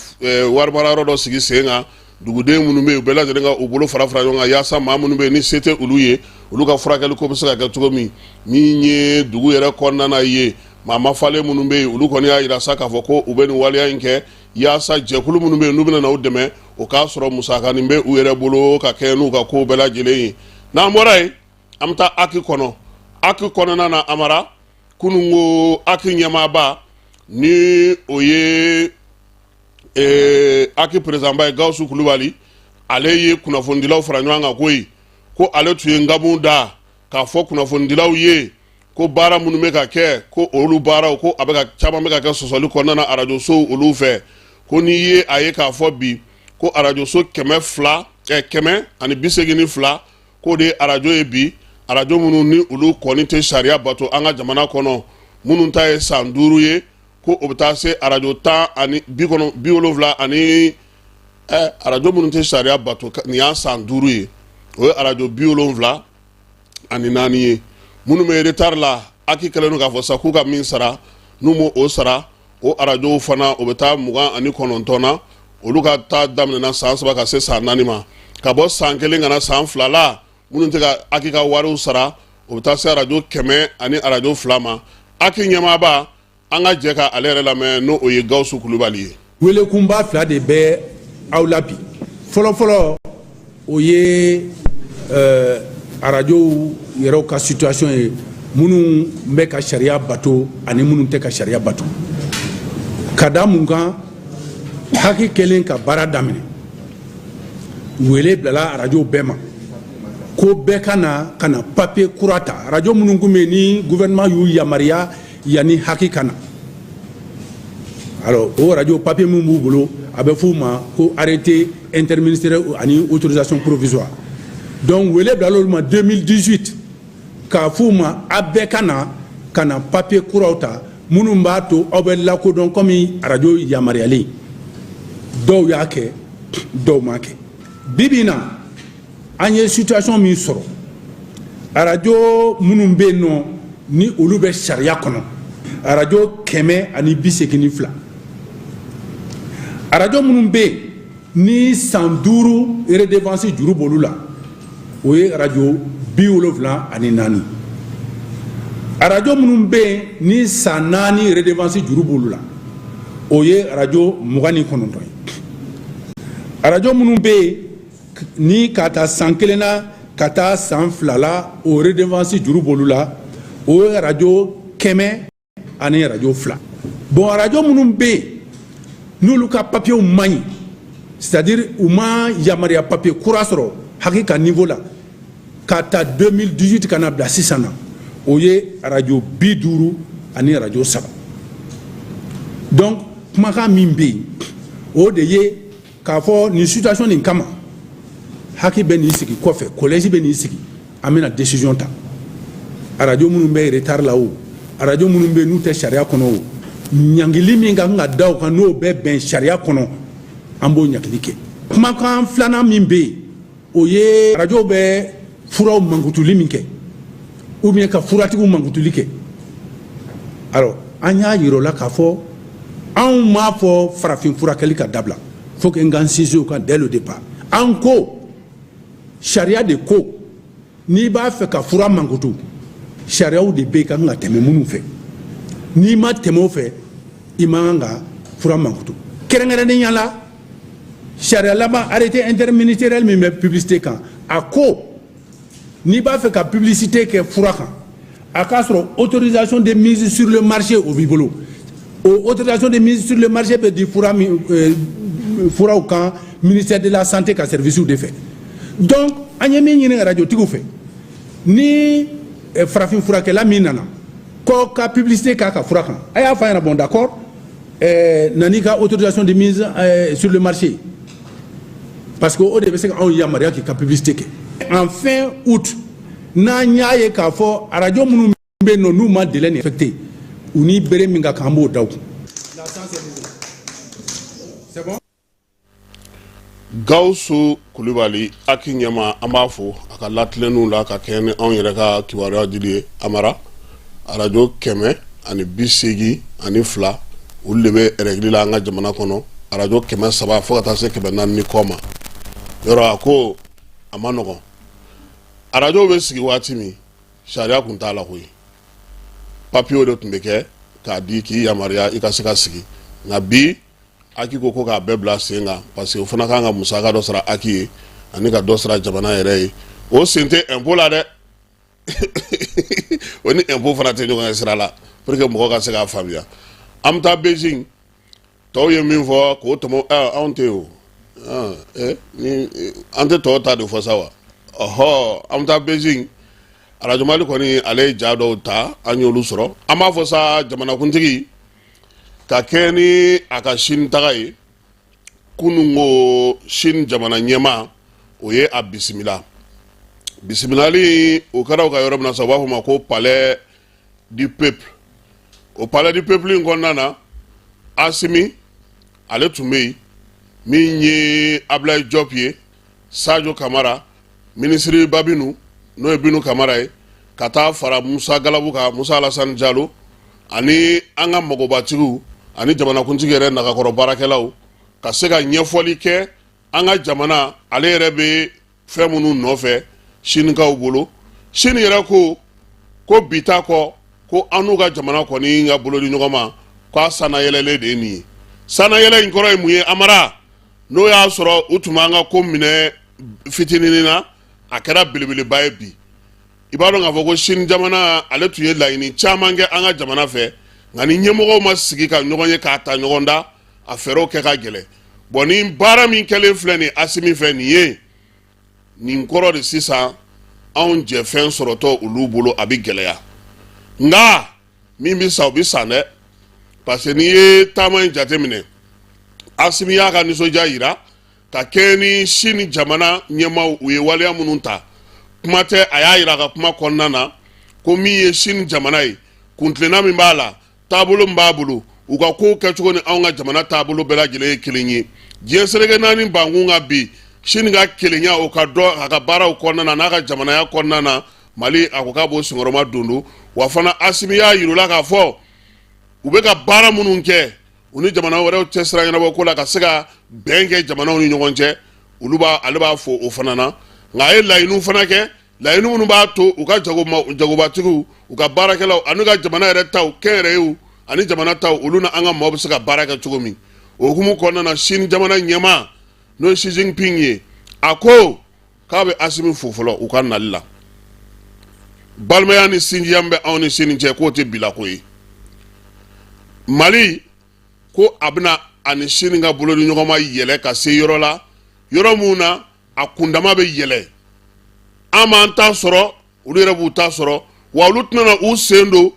warimara yɔrɔ dɔ sigi sen kan duguden minnu bɛ yen u bɛɛ lajɛlen ka u bolo fara ɲɔgɔn kan yaasa maa minnu bɛ yen ni se tɛ olu ye olu ka furakɛli ko bɛ se ka kɛ cogo min min ye dugu yɛrɛ kɔnɔna na ye maa ma falen minnu bɛ yen olu kɔni y'a yira sa k'a fɔ ko u bɛ nin waleya in kɛ yaasa jɛkulu minnu bɛ yen n'u bɛna na u dɛmɛ o k'a sɔrɔ musakanin bɛ u yɛrɛ bolo ka kɛ n'u ka kow bɛɛ lajɛlen ye n'an bɔra yen an bɛ taa Aki kɔnɔ Aki kɔnɔna na Amara kununko Aki ɲɛmaaba ni o ye Aki président ba ye Gawusu Kulubali ale ye kunnafonidilaw fara ɲɔgɔn kan koyi ko ale tun ye nkamu da k'a fɔ kunnafonidilaw ye ko baara minnu bɛ ka kɛ ko olu baaraw ko a bɛ ka caman bɛ ka kɛ sɔsɔli kɔnɔna na arajo so olu fɛ ko n'i ye a ye k'a fɔ bi ko arajo so 182 ko de arajo ye bi arajo minnu ni olu kɔni tɛ sariya bato an ka jamana kɔnɔ minnu ta ye san 5 ye ko o bɛ taa se arajo 70 ani arajo minnu tɛ sariya bato nin y'an san 5 ye o ye arajo 70 ani 4 ye minnu bɛ retard la aki kɛlen don k'a fɔ sa k'u ka min sara n'u m'o o sara o arajow fana o bɛ taa 29 na olu ka taa daminɛna san 3 ka se san 4 ma ka bɔ san 1 ka na san 2 la minnu tɛ ka aki ka wariw sara o bɛ taa se arajo 100 ani arajo 2 ma aki ɲɛmaaba an ka jɛ ka ale yɛrɛ lamɛn n'o o ye Gawusu Kulubali ye. Welekunba 2 de bɛ aw la bi fɔlɔfɔlɔ o ye arajow yɛrɛw ka situation ye minnu bɛ ka sariya bato ani minnu tɛ ka sariya bato ka da mun kan haki kɛlen ka baara daminɛ wele bilala arajow bɛɛ ma ko bɛɛ ka na papier kura ta arajo minnu kun bɛ ni gouvernement y'u yamaruya yanni haki ka na alors o arajo papier min b'u bolo a bɛ f'u ma ko arrêté interministériel ani autorisation provisoire donc wele bilala olu ma 2018 k'a f'u ma a bɛɛ ka na papier kuraw ta minnu b'a to aw bɛ lakodɔn komi arajo yamaruyalen dɔw y'a kɛ dɔw m'a kɛ bibi in na an ye situation min sɔrɔ arajo minnu bɛ yen nɔ ni olu bɛ sariya kɔnɔ arajo 182 arajo minnu bɛ yen ni san 5 redevance juru b'olu la o ye arajo 74 arajo minnu bɛ yen ni san 4 redevance juru b'olu la o ye arajo 29 ye arajo minnu bɛ yen ni ka taa san 1 na ka taa san 2 la o redevance juru b'olu la o ye arajo 100 ani arajo 2 bon arajo minnu bɛ yen n'olu ka papiyew man ɲi c'est-à-dire u ma yamaruya papiye kura sɔrɔ haki ka niveau la ka taa 2018 ka na bila sisan na o ye arajo 50 ani arajo 3 donc kumakan min bɛ yen o de ye k'a fɔ nin situation nin kama haki bɛ n'i sigi kɔfɛ collège bɛ n'i sigi an bɛna décision ta arajo minnu bɛ retard la o arajo minnu bɛ n'u tɛ sariya kɔnɔ o ɲangili min ka kan ka da o kan n'o bɛ bɛn sariya kɔnɔ an b'o ɲagili kɛ kumakan filanan min bɛ yen o ye arajo bɛ furaw mankutuli min kɛ ou bien ka furatigiw mankutuli kɛ alors an y'a yir'o la k'a fɔ anw m'a fɔ farafin furakɛli ka dabila faut que n ka n sinsin o kan dès le départ an ko sariya de ko n'i b'a fɛ ka fura mankutu sariyaw de bɛ yen ka kan ka tɛmɛ minnu fɛ n'i ma tɛmɛ o fɛ i ma kan ka fura mankutu kɛrɛnkɛrɛnnenya la sariya laban arrêté interministériel min bɛ publicité kan a ko n'i b'a fɛ ka publicité kɛ fura kan a k'a sɔrɔ autorisation de mise sur le marché o b'i bolo o autorisation de mise sur le marché bɛ di furaw kan ministère de la santé ka service de fɛ donc an ye min ɲini arajotigiw fɛ ni farafin furakɛla min nana ko ka publicité k'a ka fura kan a y'a fɔ a ɲɛna bon d'accord nani ka autorisation de mise sur le marché parce que o de bɛ se ka anw yamaruya k'i ka publicité kɛ en fin août n'an y'a ye k'a fɔ arajo minnu bɛ yen nɔ n'u ma délai nin respecté u ni bere min ka kan an b'o da u kun. C'est bon? Gawusu Kulubali aki ɲɛma an b'a fo a ka latilenniw la ka kɛɲɛ ni anw yɛrɛ ka kibaruya dili ye Amara arajo 182 olu de bɛ règle la an ka jamana kɔnɔ arajo 100 fo ka taa se 400 ni kɔ ma yɔrɔ a ko a ma nɔgɔn arajo bɛ sigi waati min sariya kun t'a la koyi papiyew de tun bɛ kɛ k'a di k'i yamaruya i ka se ka sigi nka bi aki ko k'a bɛɛ bila sen kan parce que o fana kan ka musaka dɔ sara aki ye ani ka dɔ sara jamana yɛrɛ ye o sen tɛ impôt la dɛ o ni impôt fana tɛ ɲɔgɔn ye sira la pour que mɔgɔ ka se k'a faamuya an bɛ taa Beijing tɔw ye min fɔ k'o tɔmɔ anw tɛ o an tɛ tɔw ta de fɔ sa wa ɔhɔ an bɛ taa Beijing arajo Mali kɔni ale ye ja dɔw ta an y'olu sɔrɔ an b'a fɔ sa jamanakuntigi ka kɛ ni a ka sini taga ye kunun ko sini jamana ɲɛma o ye a bisimila bisimilali o kɛra u ka yɔrɔ min na sa u b'a fɔ ma ko palais du peuple o palais du peuple in kɔnɔna na Asimi ale tun bɛ yen min ye Ablaye Diop ye Sadio Kamara ministre Babinu no ye Binu Kamara ye ka taa fara Musa Galabu kan Musa Alassane Diallo ani an ka magobatigiw ani jamanakuntigi yɛrɛ nagakɔrɔ baarakɛlaw ka se ka ɲɛfɔli kɛ an ka jamana ale yɛrɛ bɛ fɛn minnu nɔfɛ sinikaw bolo sini yɛrɛ ko bi t'a kɔ ko an n'u ka jamana kɔni ka bolo di ɲɔgɔn ma k'a sanayɛlɛlen de ye nin ye sanayɛlɛ in kɔrɔ ye mun ye Amara n'o y'a sɔrɔ u tun b'an ka ko minɛ fitininin na a kɛra belebeleba ye bi i b'a dɔn k'a fɔ ko sini jamana ale tun ye laɲini caman kɛ an ka jamana fɛ nka ni ɲɛmɔgɔw ma sigi ka ɲɔgɔn ye k'a ta ɲɔgɔn da a fɛɛrɛw kɛ ka gɛlɛ bon ni baara min kɛlen filɛ nin Asimi fɛ nin ye nin kɔrɔ de sisan anw jɛfɛn sɔrɔtɔ olu bolo a bɛ gɛlɛya nka min bɛ sa o bɛ san dɛ parce que n'i ye taama in jateminɛ Asimi y'a ka nisɔndiya yira ka kɛ ni sini jamana ɲɛmaaw u ye waleya minnu ta kuma tɛ a y'a yira ka kuma kɔnɔna na ko min ye sini jamana ye kuntilenna min b'a la taabolo min b'a bolo u ka kow kɛcogo ni anw ka jamana taabolo bɛɛ lajɛlen ye kelen ye diɲɛ seleke naani bankun ka bi sini ka kelenya o ka dɔn a ka baaraw kɔnɔna na n'a ka jamanaya kɔnɔna na Mali a ko k'a b'o senkɔrɔma dondo wa fana Asimi y'a yir'ula k'a fɔ u bɛ ka baara minnu kɛ u ni jamana wɛrɛw cɛ sira ɲɛnabɔ ko la ka se ka bɛn kɛ jamanaw ni ɲɔgɔn cɛ ale b'a fɔ o fana na nka a ye laɲiniw fana kɛ laɲini minnu b'a to u ka jagobatigiw u ka baarakɛlaw ani ka jamana yɛrɛ taw kɛnyɛrɛyew ani jamana taw olu na an ka maaw bɛ se ka baara kɛ cogo min o hukumu kɔnɔna na sini jamana ɲɛmaa n'o ye Xi Jinping ye a ko k'a bɛ Asimi fo fɔlɔ u ka nali la balimaya ni sinjiya bɛ anw ni sini cɛ k'o tɛ bilako ye Mali ko a bɛna ani sini ka bolo ni ɲɔgɔn ma yɛlɛ ka se yɔrɔ la yɔrɔ mun na a kundama bɛ yɛlɛ an b'an ta sɔrɔ olu yɛrɛ b'u ta sɔrɔ wa olu tɛna u sen don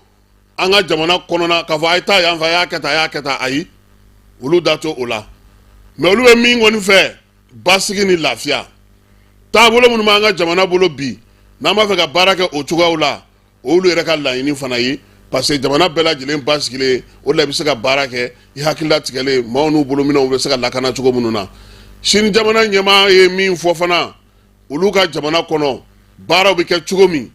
an ka jamana kɔnɔna k'a fɔ a ye taa yan fɛ a y'a kɛ tan ayi olu da to o la mais olu bɛ min kɔni fɛ basigi ni lafiya taabolo minnu b'an ka jamana bolo bi n'an b'a fɛ ka baara kɛ o cogoyaw la olu yɛrɛ ka laɲini fana ye parce que jamana bɛɛ lajɛlen basigilen o de la i bɛ se ka baara kɛ i hakilila tigɛlen maaw n'u bolominɛw bɛ se ka lakana cogo minnu na sini jamana ɲɛmaa ye min fɔ fana olu ka jamana kɔnɔ baaraw bɛ kɛ cogo min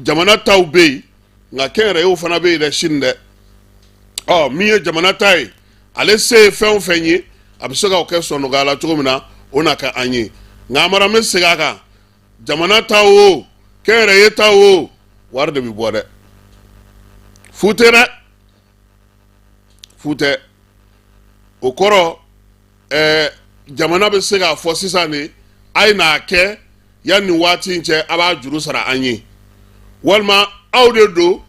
jamana taw bɛ yen nka kɛnyɛrɛyew fana bɛ yen dɛ sini dɛ min ye jamana ta ye ale se ye fɛn o fɛn ye a bɛ se ka o kɛ sɔnɔgɔya la cogo min na o na kɛ an ye nka Amara n bɛ segin a kan jamana taw o kɛnyɛrɛye taw o wari de bɛ bɔ dɛ fu tɛ dɛ fu tɛ o kɔrɔ jamana bɛ se k'a fɔ sisan de a ye n'a kɛ yanni nin waati in cɛ a b'a juru sara an ye walima aw de don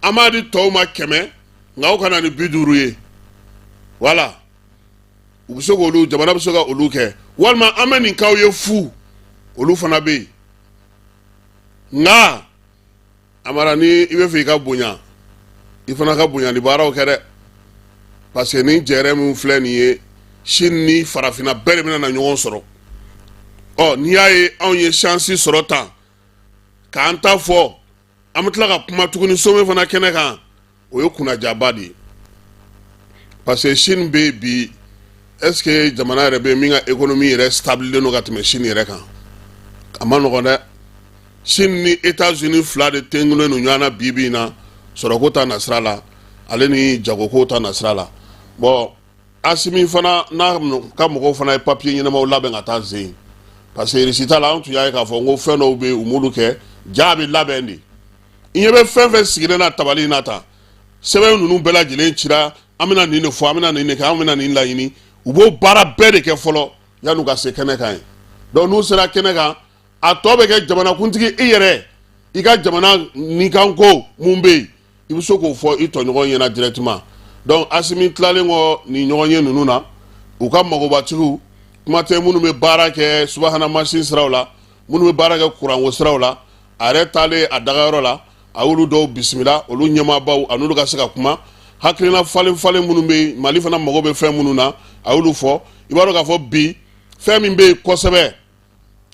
an b'a di tɔw ma 100 nka aw kana ni 50 ye wala u bɛ se k'olu jamana bɛ se ka olu kɛ walima an bɛ nin k'aw ye fu olu fana bɛ yen nka Amara ni i bɛ fɛ i ka bonya i fana ka bonya ni baaraw kɛ dɛ parce que ni jɛrɛ min filɛ nin ye Sini ni farafinna bɛɛ de bɛna na ɲɔgɔn sɔrɔ n'i y'a ye anw ye chance sɔrɔ tan k'an ta fɔ an bɛ tila ka kuma tuguni sommet fana kɛnɛ kan o ye kunnajaba de ye parce que Sini bɛ bi est ce que jamana yɛrɛ bɛ min ka économie yɛrɛ stabililen don ka tɛmɛ Sini yɛrɛ kan a ma nɔgɔn dɛ Sini ni États-Unis fila de tengulen don ɲɔgɔn na bi in na sɔrɔko ta nasira la ale ni jagoko ta nasira la bon Asimi fana n'a ka mɔgɔw fana ye papier ɲɛnamaw labɛn ka taa zen parce que résultat la an tun y'a ye k'a fɔ n ko fɛn dɔw bɛ yen u m'olu kɛ jaa bɛ labɛn de i ɲɛ bɛ fɛn fɛn sigilen na tabali in na tan sɛbɛn ninnu bɛɛ lajɛlen cira an bɛna nin de fɔ an bɛna nin de kɛ an bɛna nin laɲini u b'o baara bɛɛ de kɛ fɔlɔ yan'u ka se kɛnɛ kan ye donc n'u sera kɛnɛ kan a tɔ bɛ kɛ jamanakuntigi i yɛrɛ i ka jamana nikanko mun bɛ yen i bɛ se k'o fɔ i tɔɲɔgɔn ɲɛna directement donc Asimi tilalen kɔ nin ɲɔgɔn ye ninnu na u ka magobatigiw kuma tɛ minnu bɛ baara kɛ subahana mansin siraw la minnu bɛ baara kɛ kuranko siraw la a yɛrɛ taalen a dagayɔrɔ la a y'olu dɔw bisimila olu ɲɛmaabaw a n'olu ka se ka kuma hakilina falen falen minnu bɛ yen Mali fana mago bɛ fɛn minnu na a y'olu fɔ i b'a dɔn k'a fɔ bi fɛn min bɛ yen kosɛbɛ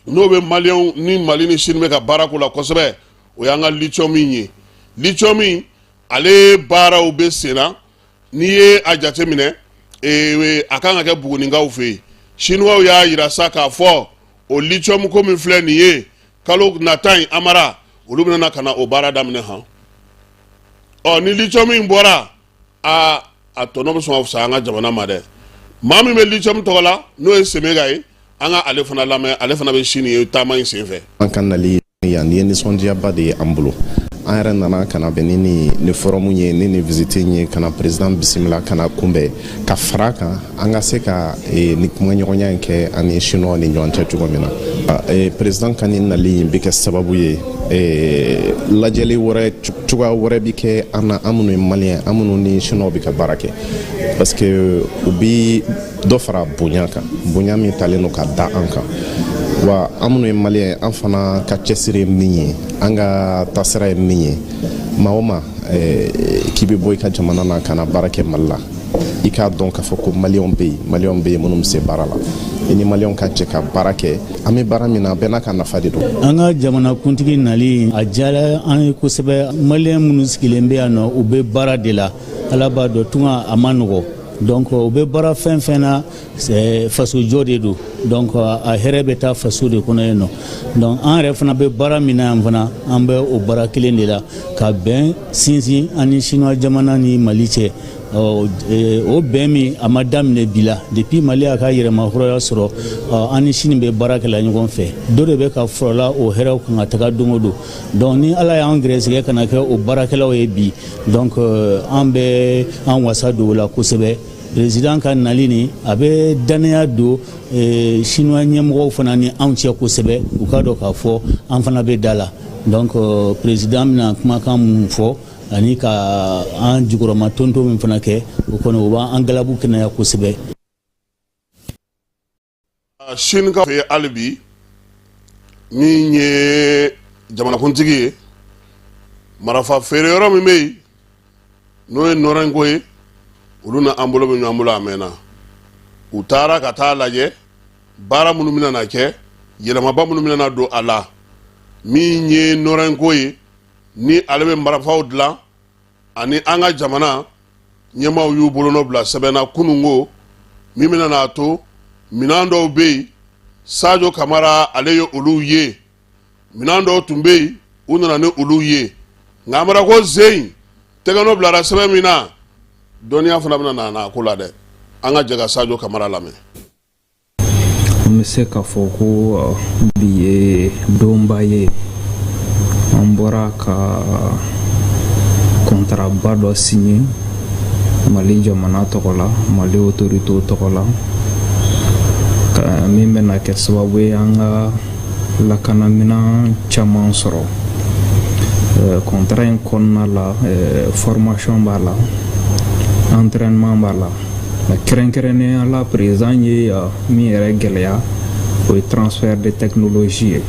n'o bɛ maliyɛnw ni Mali ni Sini bɛ ka baara k'o la kosɛbɛ o y'an ka lithium ye lithium ale baaraw bɛ sen na n'i ye a jateminɛ a kan ka kɛ Bugunikaw fɛ yen Chinois y'a yira sa k'a fɔ o lithium ko min filɛ nin ye kalo nata in amara olu bɛna ka na o baara daminɛ han ni lithium in bɔra a tɔnɔ bɛ sɔn ka fisa an ka jamana ma dɛ maa min bɛ lithium tɔgɔ la n'o ye Semega ye an ka ale fana lamɛn ale fana bɛ sini ye taama in senfɛ an ka nali yan ni ye nisɔndiyaba de ye an bolo an yɛrɛ nana ka na bɛn ni forum ye ni visite ye ka na président bisimila ka na kunbɛn ka fara kan an ka se ka ni kumaɲɔgɔnya in kɛ ani chinois ni ɲɔgɔn cɛ cogo min na président ka ni nali in bɛ kɛ sababu ye lajɛli wɛrɛ cogoya wɛrɛ bi kɛ an minnu ye maliyɛn an minnu ni chinois bɛ ka baara kɛ parce que u bi dɔ fara bonya kan bonya min talen don ka da an kan wa an minnu ye maliyɛn an fana ka cɛsiri ye min ye an ka taasira ye min ye maa o maa k'i bɛ bɔ i ka jamana na ka na baara kɛ Mali la i k'a dɔn k'a fɔ ko maliyɛnw bɛ yen minnu bɛ se baara la i ni maliyɛnw ka jɛ ka baara kɛ an bɛ baara min na bɛɛ n'a ka nafa de don. an ka jamanakuntigi nali a diyara an ye kosɛbɛ maliyɛn minnu sigilen bɛ yan nɔ u bɛ baara de la ala b'a dɔn tunga a ma nɔgɔ donc u bɛ baara fɛn fɛn na faso jɔ de don donc a hɛrɛ bɛ taa faso de kɔnɔ yen nɔ donc an yɛrɛ fana bɛ baara min na yan fana an bɛ o baara kelen de la ka bɛn sinsin ani chinois jamana ni Mali cɛ o bɛn min a ma daminɛ bi la depuis Mali y'a ka yɛrɛmahɔrɔnya sɔrɔ an ni Chine bɛ baara kɛla ɲɔgɔn fɛ dɔ de bɛ ka fɔlɔla o hɛrɛw kan ka taga don o don donc ni ala y'an gɛrɛsɛgɛ ka na kɛ o baarakɛlaw ye bi donc an bɛ an wasa don o la kosɛbɛ président ka nali ni a bɛ danaya don chinois ɲɛmɔgɔw fana ni anw cɛ kosɛbɛ u ka dɔn k'a fɔ an fana bɛ da la donc président bɛna kumakan mun fɔ ani ka an jukɔrɔma tonto min fana kɛ o kɔni o b'an galabu kɛnɛya kosɛbɛ. Chine ka fɛ hali bi min ye jamanakuntigi ye marifa feere yɔrɔ min bɛ yen n'o ye Nɔrɛnko ye olu na an bolo bɛ ɲɔgɔn bolo a mɛnna u taara ka taa lajɛ baara minnu bɛna na kɛ yɛlɛmaba minnu bɛna na don a la min ye Nɔrɛnko ye ni ale bɛ marifaw dilan ani an ka jamana ɲɛmaaw y'u bolonɔ bila sɛbɛnna kununko min bɛna n'a to minɛn dɔw bɛ yen Sadio Kamara ale ye olu ye minɛn dɔw tun bɛ yen u nana ni olu ye nka amara ko Zeyin tɛgɛnɔ bilara sɛbɛn min na dɔnniya fana bɛna na ko la dɛ an ka jɛ ka Sadio Kamara lamɛn. An bɛ se k'a fɔ ko bi ye donba ye an bɔra ka kontaraba dɔ signé Mali jamana tɔgɔ la Mali autorité tɔgɔ la min bɛna kɛ sababu ye an ka lakanaminɛn caman sɔrɔ contrat in kɔnɔna la formation b'a la entraînement b'a la kɛrɛnkɛrɛnnenya la président ye min yɛrɛ gɛlɛya o ye transfert de technologie ye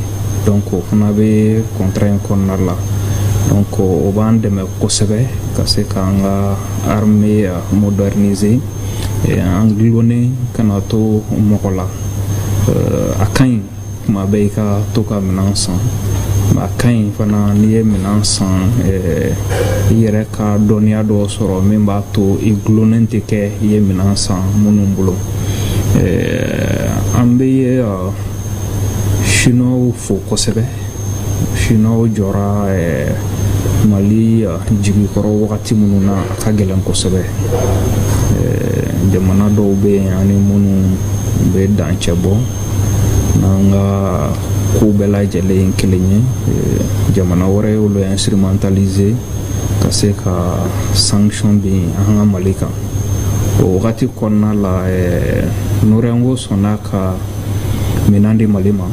donc o fana bɛ contrat in kɔnɔna la donc o b'an dɛmɛ kosɛbɛ ka se k'an ka armée moderniser an gulonner kana to mɔgɔ la a ka ɲi tuma bɛɛ i ka to ka minɛn san a ka ɲi fana n'i ye minɛn san i yɛrɛ ka dɔnniya dɔw sɔrɔ min b'a to i gulonnen tɛ kɛ i ye minɛn san minnu bolo an bɛ chinois fo kosɛbɛ chinois jɔra Mali jigikɔrɔ wagati minnu na a ka gɛlɛn kosɛbɛ jamana dɔw bɛ yen ani minnu bɛ dancɛ bɔ n'an ka ko bɛɛ lajɛlen ye kelen ye jamana wɛrɛ y'olu instrumentaliser ka se ka sanction bin an ka Mali kan o wagati kɔnɔna la Nɔrɛnko sɔnna ka minɛn di Mali ma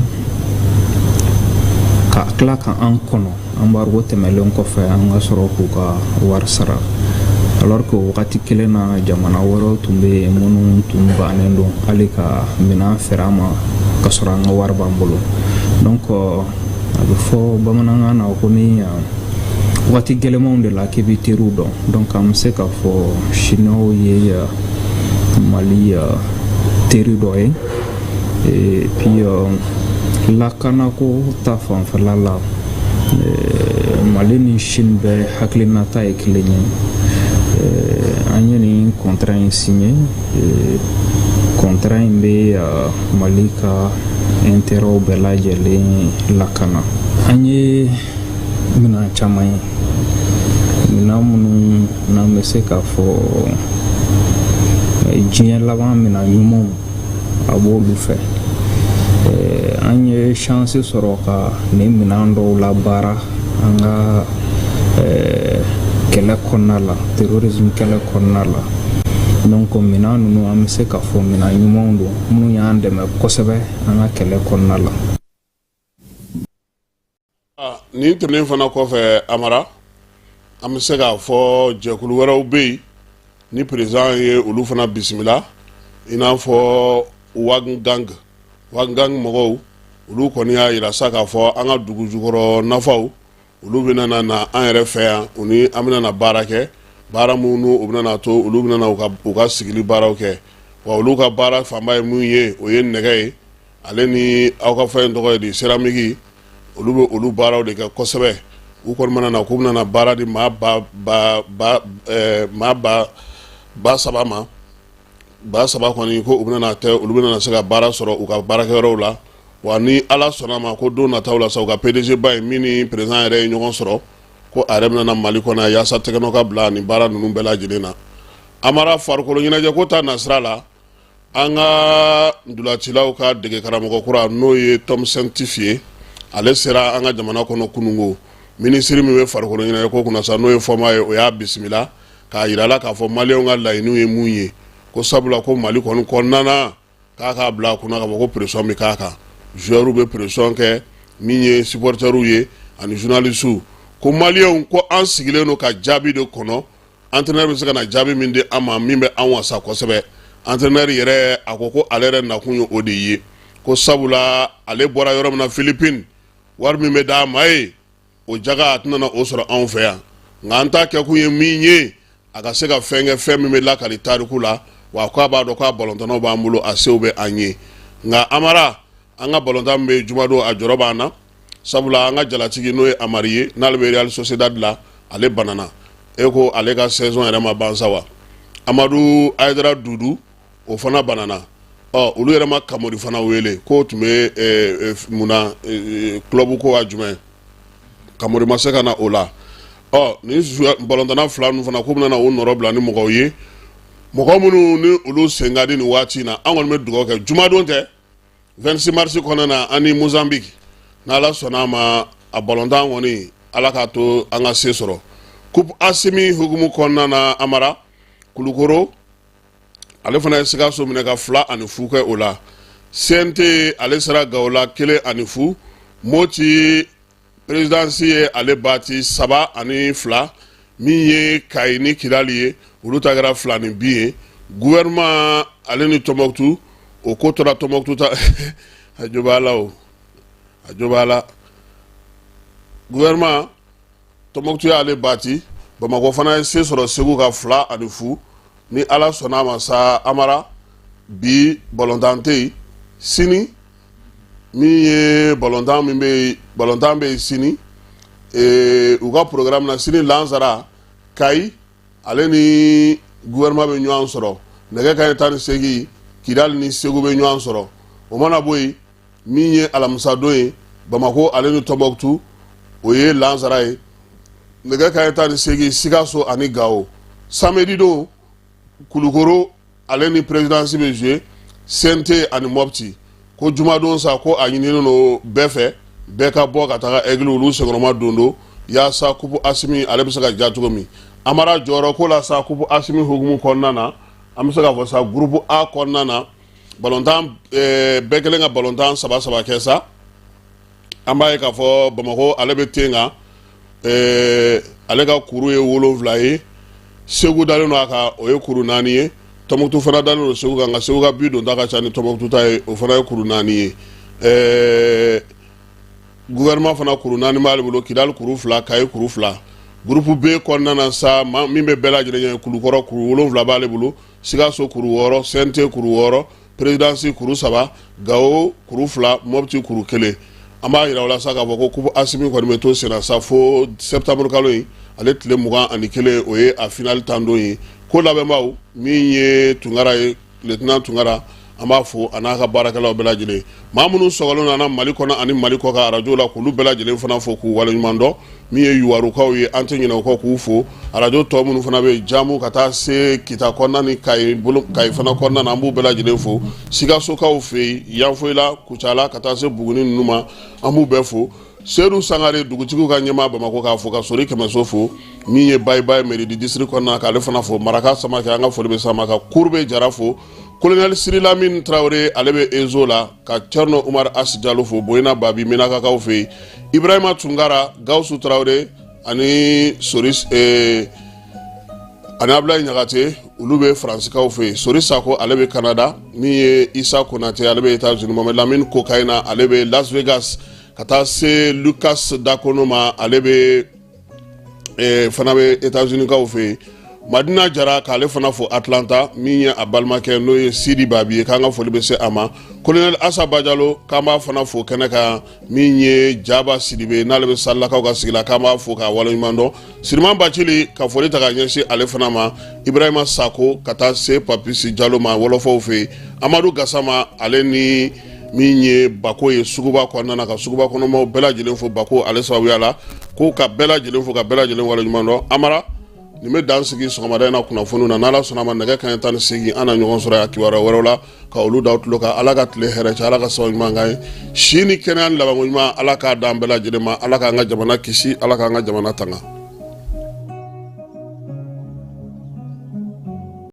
ka tila ka an kɔnɔ embargo tɛmɛlen kɔfɛ an ka sɔrɔ k'u ka wari sara alors que wagati kelen na jamana wɛrɛw tun bɛ yen minnu tun bannen don hali ka minɛn feere an ma ka sɔrɔ an ka wari b'an bolo donc a bɛ fɔ bamanankan na ko ni wagati gɛlɛmanw de la k'i bɛ teriw dɔn donc an bɛ se k'a fɔ chinois ye Mali teri dɔ ye et puis lakanako ta fanfɛla la Mali ni Chine bɛ hakilinata ye kelen ye an ye nin contrat in signé contrat in bɛ Mali ka intérêt bɛɛ lajɛlen lakana. An ye minɛn caman ye minɛn minnu n'an bɛ se k'a fɔ diɲɛ laban minɛn ɲumanw a b'olu fɛ. An ye chance sɔrɔ ka nin minɛn dɔw labaara an ka kɛlɛ kɔnɔna la, terrorisme kɛlɛ kɔnɔna la. Donc minɛn ninnu an bɛ se k'a fɔ minɛn ɲumanw don minnu y'an dɛmɛ kosɛbɛ an ka kɛlɛ kɔnɔna la. Nin tɛmɛnen fana kɔfɛ Amara, an bɛ se k'a fɔ jɛkulu wɛrɛw bɛ yen ni président ye olu fana bisimila i n'a fɔ Wangang mɔgɔw olu kɔni y'a yira sa k'a fɔ an ka dugu jukɔrɔ nafaw olu bɛna na an yɛrɛ fɛ yan u ni an bɛna na baara kɛ baara minnu u bɛna na to olu bɛna na u ka sigili baaraw kɛ wa olu ka baara fanba ye mun ye o ye nɛgɛ ye ale ni aw ka fɛn tɔgɔ ye di céramique olu bɛ olu baaraw de kɛ kosɛbɛ u kɔni mana na k'u bɛna na baara di maa ba saba ma ba saba kɔni ko u bɛna na tɛ olu bɛna na se ka baara sɔrɔ u ka baarakɛyɔrɔw la wa ni ala sɔnna ma ko don nataw la sa u ka PDG ba ye min ni président yɛrɛ ye ɲɔgɔn sɔrɔ ko a yɛrɛ bɛna na Mali kɔnɔ yaasa tɛgɛnɔ ka bila nin baara ninnu bɛɛ lajɛlen na. Amara farikolo ɲɛnajɛ ko ta nasira la an ka ndolacilaw ka dege karamɔgɔ kura n'o ye Tom Sanctifié ale sera an ka jamana kɔnɔ kunungo minisiri min bɛ farikolo ɲɛnajɛ ko kunna sa n'o ye fɔma ye o y'a bisimila k'a yira la k'a fɔ maliyɛnw ka laɲiniw ye mun ye ko sabula ko Mali kɔni kɔnɔna na k'a k'a bila a kunna k'a fɔ ko pression bɛ k'a kan joueurs bɛ pression kɛ min ye supporters ye ani journalistes ko maliyɛnw ko an sigilen don ka jaabi de kɔnɔ entraîneur bɛ se ka na jaabi min di an ma min bɛ an wasa kosɛbɛ entraîneur yɛrɛ a ko ko ale yɛrɛ nakun ye o de ye ko sabula ale bɔra yɔrɔ min na Philippines wari min bɛ d'a ma ye o jaga a tɛna na o sɔrɔ anw fɛ yan nka an ta kɛ kun ye min ye a ka se ka fɛn kɛ fɛn min bɛ lakali tariku la wa k'a b'a dɔn k'a balontannaw b'an bolo a sew bɛ an ye nka Amara an ka balontan min bɛ jumadon a jɔrɔ b'an na sabula an ka jalatigi n'o ye Amari ye n'ale bɛ Real Sociedad la ale banana e ko ale ka saison yɛrɛ ma ban sa wa Amadu Aidara Dudu o fana banana olu yɛrɛ ma Kamori fana wele ko tun bɛ munna club ko a jumɛn Kamori ma se ka na o la ni balontanna fila ninnu fana ko bɛna na o nɔrɔ bila ni mɔgɔw ye mɔgɔ minnu ni olu sen ka di nin waati in na an kɔni bɛ dugawu kɛ jumadon tɛ 26 mars kɔnɔna na an ni Mozambique n'Ala sɔnna ma a balontan kɔni Ala k'a to an ka se sɔrɔ coupe Asimi hukumu kɔnɔna na Amara Kulukoro ale fana ye Sikaso minɛ ka 2-0 kɛ o la CNT ale sera Gawola 1-0 Moti présidence ye ale bati 3-2 min ye Kayi ni Kidali ye olu ta kɛra 2-2 ye gouvernement ale ni Tombouctou o ko tora Tombouctou ta a jo b'a la gouvernement Tombouctou y'ale bati Bamako fana ye se sɔrɔ Segu ka 2-0 ni Ala sɔnna ma sa Amara bi balontan tɛ yen sini min ye balontan bɛ sini u ka programme na sini Lansara Kayi ale ni gouvernement bɛ ɲɔgɔn sɔrɔ nɛgɛ kanɲɛ 18 Kidali ni Segu bɛ ɲɔgɔn sɔrɔ o mana bɔ yen min ye alamisa don ye Bamako ale ni Tombouctou o ye Lansara ye nɛgɛ kanɲɛ 18 Sikaso ani Gao samedi don Kulukoro ale ni présidence bɛ jouer CNT ani Mopti ko jumadon sa ko a ɲininen don bɛɛ fɛ bɛɛ ka bɔ ka taga Aigle olu senkɔrɔma don yaasa coupe Asimi ale bɛ se ka ja cogo min Amara jɔyɔrɔ ko la sa coupe Asimi hukumu kɔnɔna na an bɛ se k'a fɔ sa groupe A kɔnɔna na balontan bɛɛ kɛlen ka balontan 3-3 kɛ sa an b'a ye k'a fɔ Bamako ale bɛ ten kan ale ka kuru ye 7 ye Segu dalen don a kan o ye kuru 4 ye Tombouctou fana dalen don Segu kan nka Segu ka bi don ta ka ca ni Tombouctou ta ye o fana ye kuru 4 ye gouvernement fana kuru 4 b'ale bolo Kidali kuru 2 Kayi kuru 2 groupe B kɔnɔna na sa min bɛ bɛɛ lajɛlen ye Kulukɔrɔ kuru 7 b'ale bolo Sikaso kuru 6 CNT kuru 6 présidence kuru 3 Gao kuru 2 Mopti kuru 1 an b'a yira o la sa k'a fɔ ko coupe Asimi kɔni bɛ to sen na sa fo septembre kalo in ale tile 21 o ye a final tan don ye ko labɛnbaw min ye Tunkara ye lieutenant Tunkara an b'a fo a n'a ka baarakɛlaw bɛɛ lajɛlen maa minnu sɔgɔlen nana Mali kɔnɔ ani Mali kɔ ka radio la k'olu bɛɛ lajɛlen fana fo k'u waleɲuman dɔn min ye yuwarukaw ye an tɛ ɲinɛ o kɔ k'u fo radio tɔ minnu fana bɛ Jamu ka taa se Kita kɔnɔna ni Kayi fana kɔnɔna na an b'u bɛɛ lajɛlen fo Sikasokaw fɛ yen Yanfoyila Kucala ka taa se Buguni ninnu ma an b'u bɛɛ fo Seydou Sangare dugutigiw ka ɲɛmaa Bamako k'a fo ka Sori Kɛmɛso fo min ye Bayibayi mairie du district kɔnɔna k'ale fana fo Maraka Samake an ka foli bɛ s'a ma ka Kurbe Jara fo Colonel Siri Lamine Traoré ale bɛ Ezo la ka Thierno Umar As Diallo fo Boyina Babi Menakakaw fɛ yen Ibrahima Tungara Gawusu Traoré ani Soris ani Ablaye Ɲagate olu bɛ Faransikaw fɛ yen Sori Sako ale bɛ Canada min ye Isa Konate ale bɛ États-Unis Mohamed Lamine Kokaina ale bɛ Las Vegas ka taa se Lucas Dakono ma ale bɛ fana bɛ États-Unis kaw fɛ yen Madina Jara k'ale fana fo Atlanta min ye a balimakɛ n'o ye Sidi Babi ye k'an ka foli bɛ se a ma Colonel Assa Bajalo k'an b'a fana fo kɛnɛ kan min ye Jaba Sidibe n'ale bɛ Salilakaw ka sigi la k'an b'a fo k'a waleɲuman dɔn Siriman Bacili ka foli ta ka ɲɛsin ale fana ma Ibrahima Sako ka taa se Papisi Jalo ma Wɔlɔfɔw fɛ yen Amadu Gasama ale ni min ye Bako ye Suguba kɔnɔna na ka Suguba kɔnɔmaw bɛɛ lajɛlen fo Bako ale sababuya la ko ka bɛɛ lajɛlen fo ka bɛɛ lajɛlen waleɲuman dɔn Amara nin bɛ dan sigi sɔgɔmada in na kunnafoniw na n'Ala sɔnna a ma nɛgɛ kanɲɛ 18 an na ɲɔgɔn sɔrɔ yan kibaruya wɛrɛw la ka olu d'aw tulo kan Ala ka tile hɛrɛ cɛ Ala ka sababu ɲuman k'an ye si ni kɛnɛya ni labanko ɲuman Ala k'a d'an bɛɛ lajɛlen ma Ala k'an ka jamana kisi Ala k'an ka jamana tanga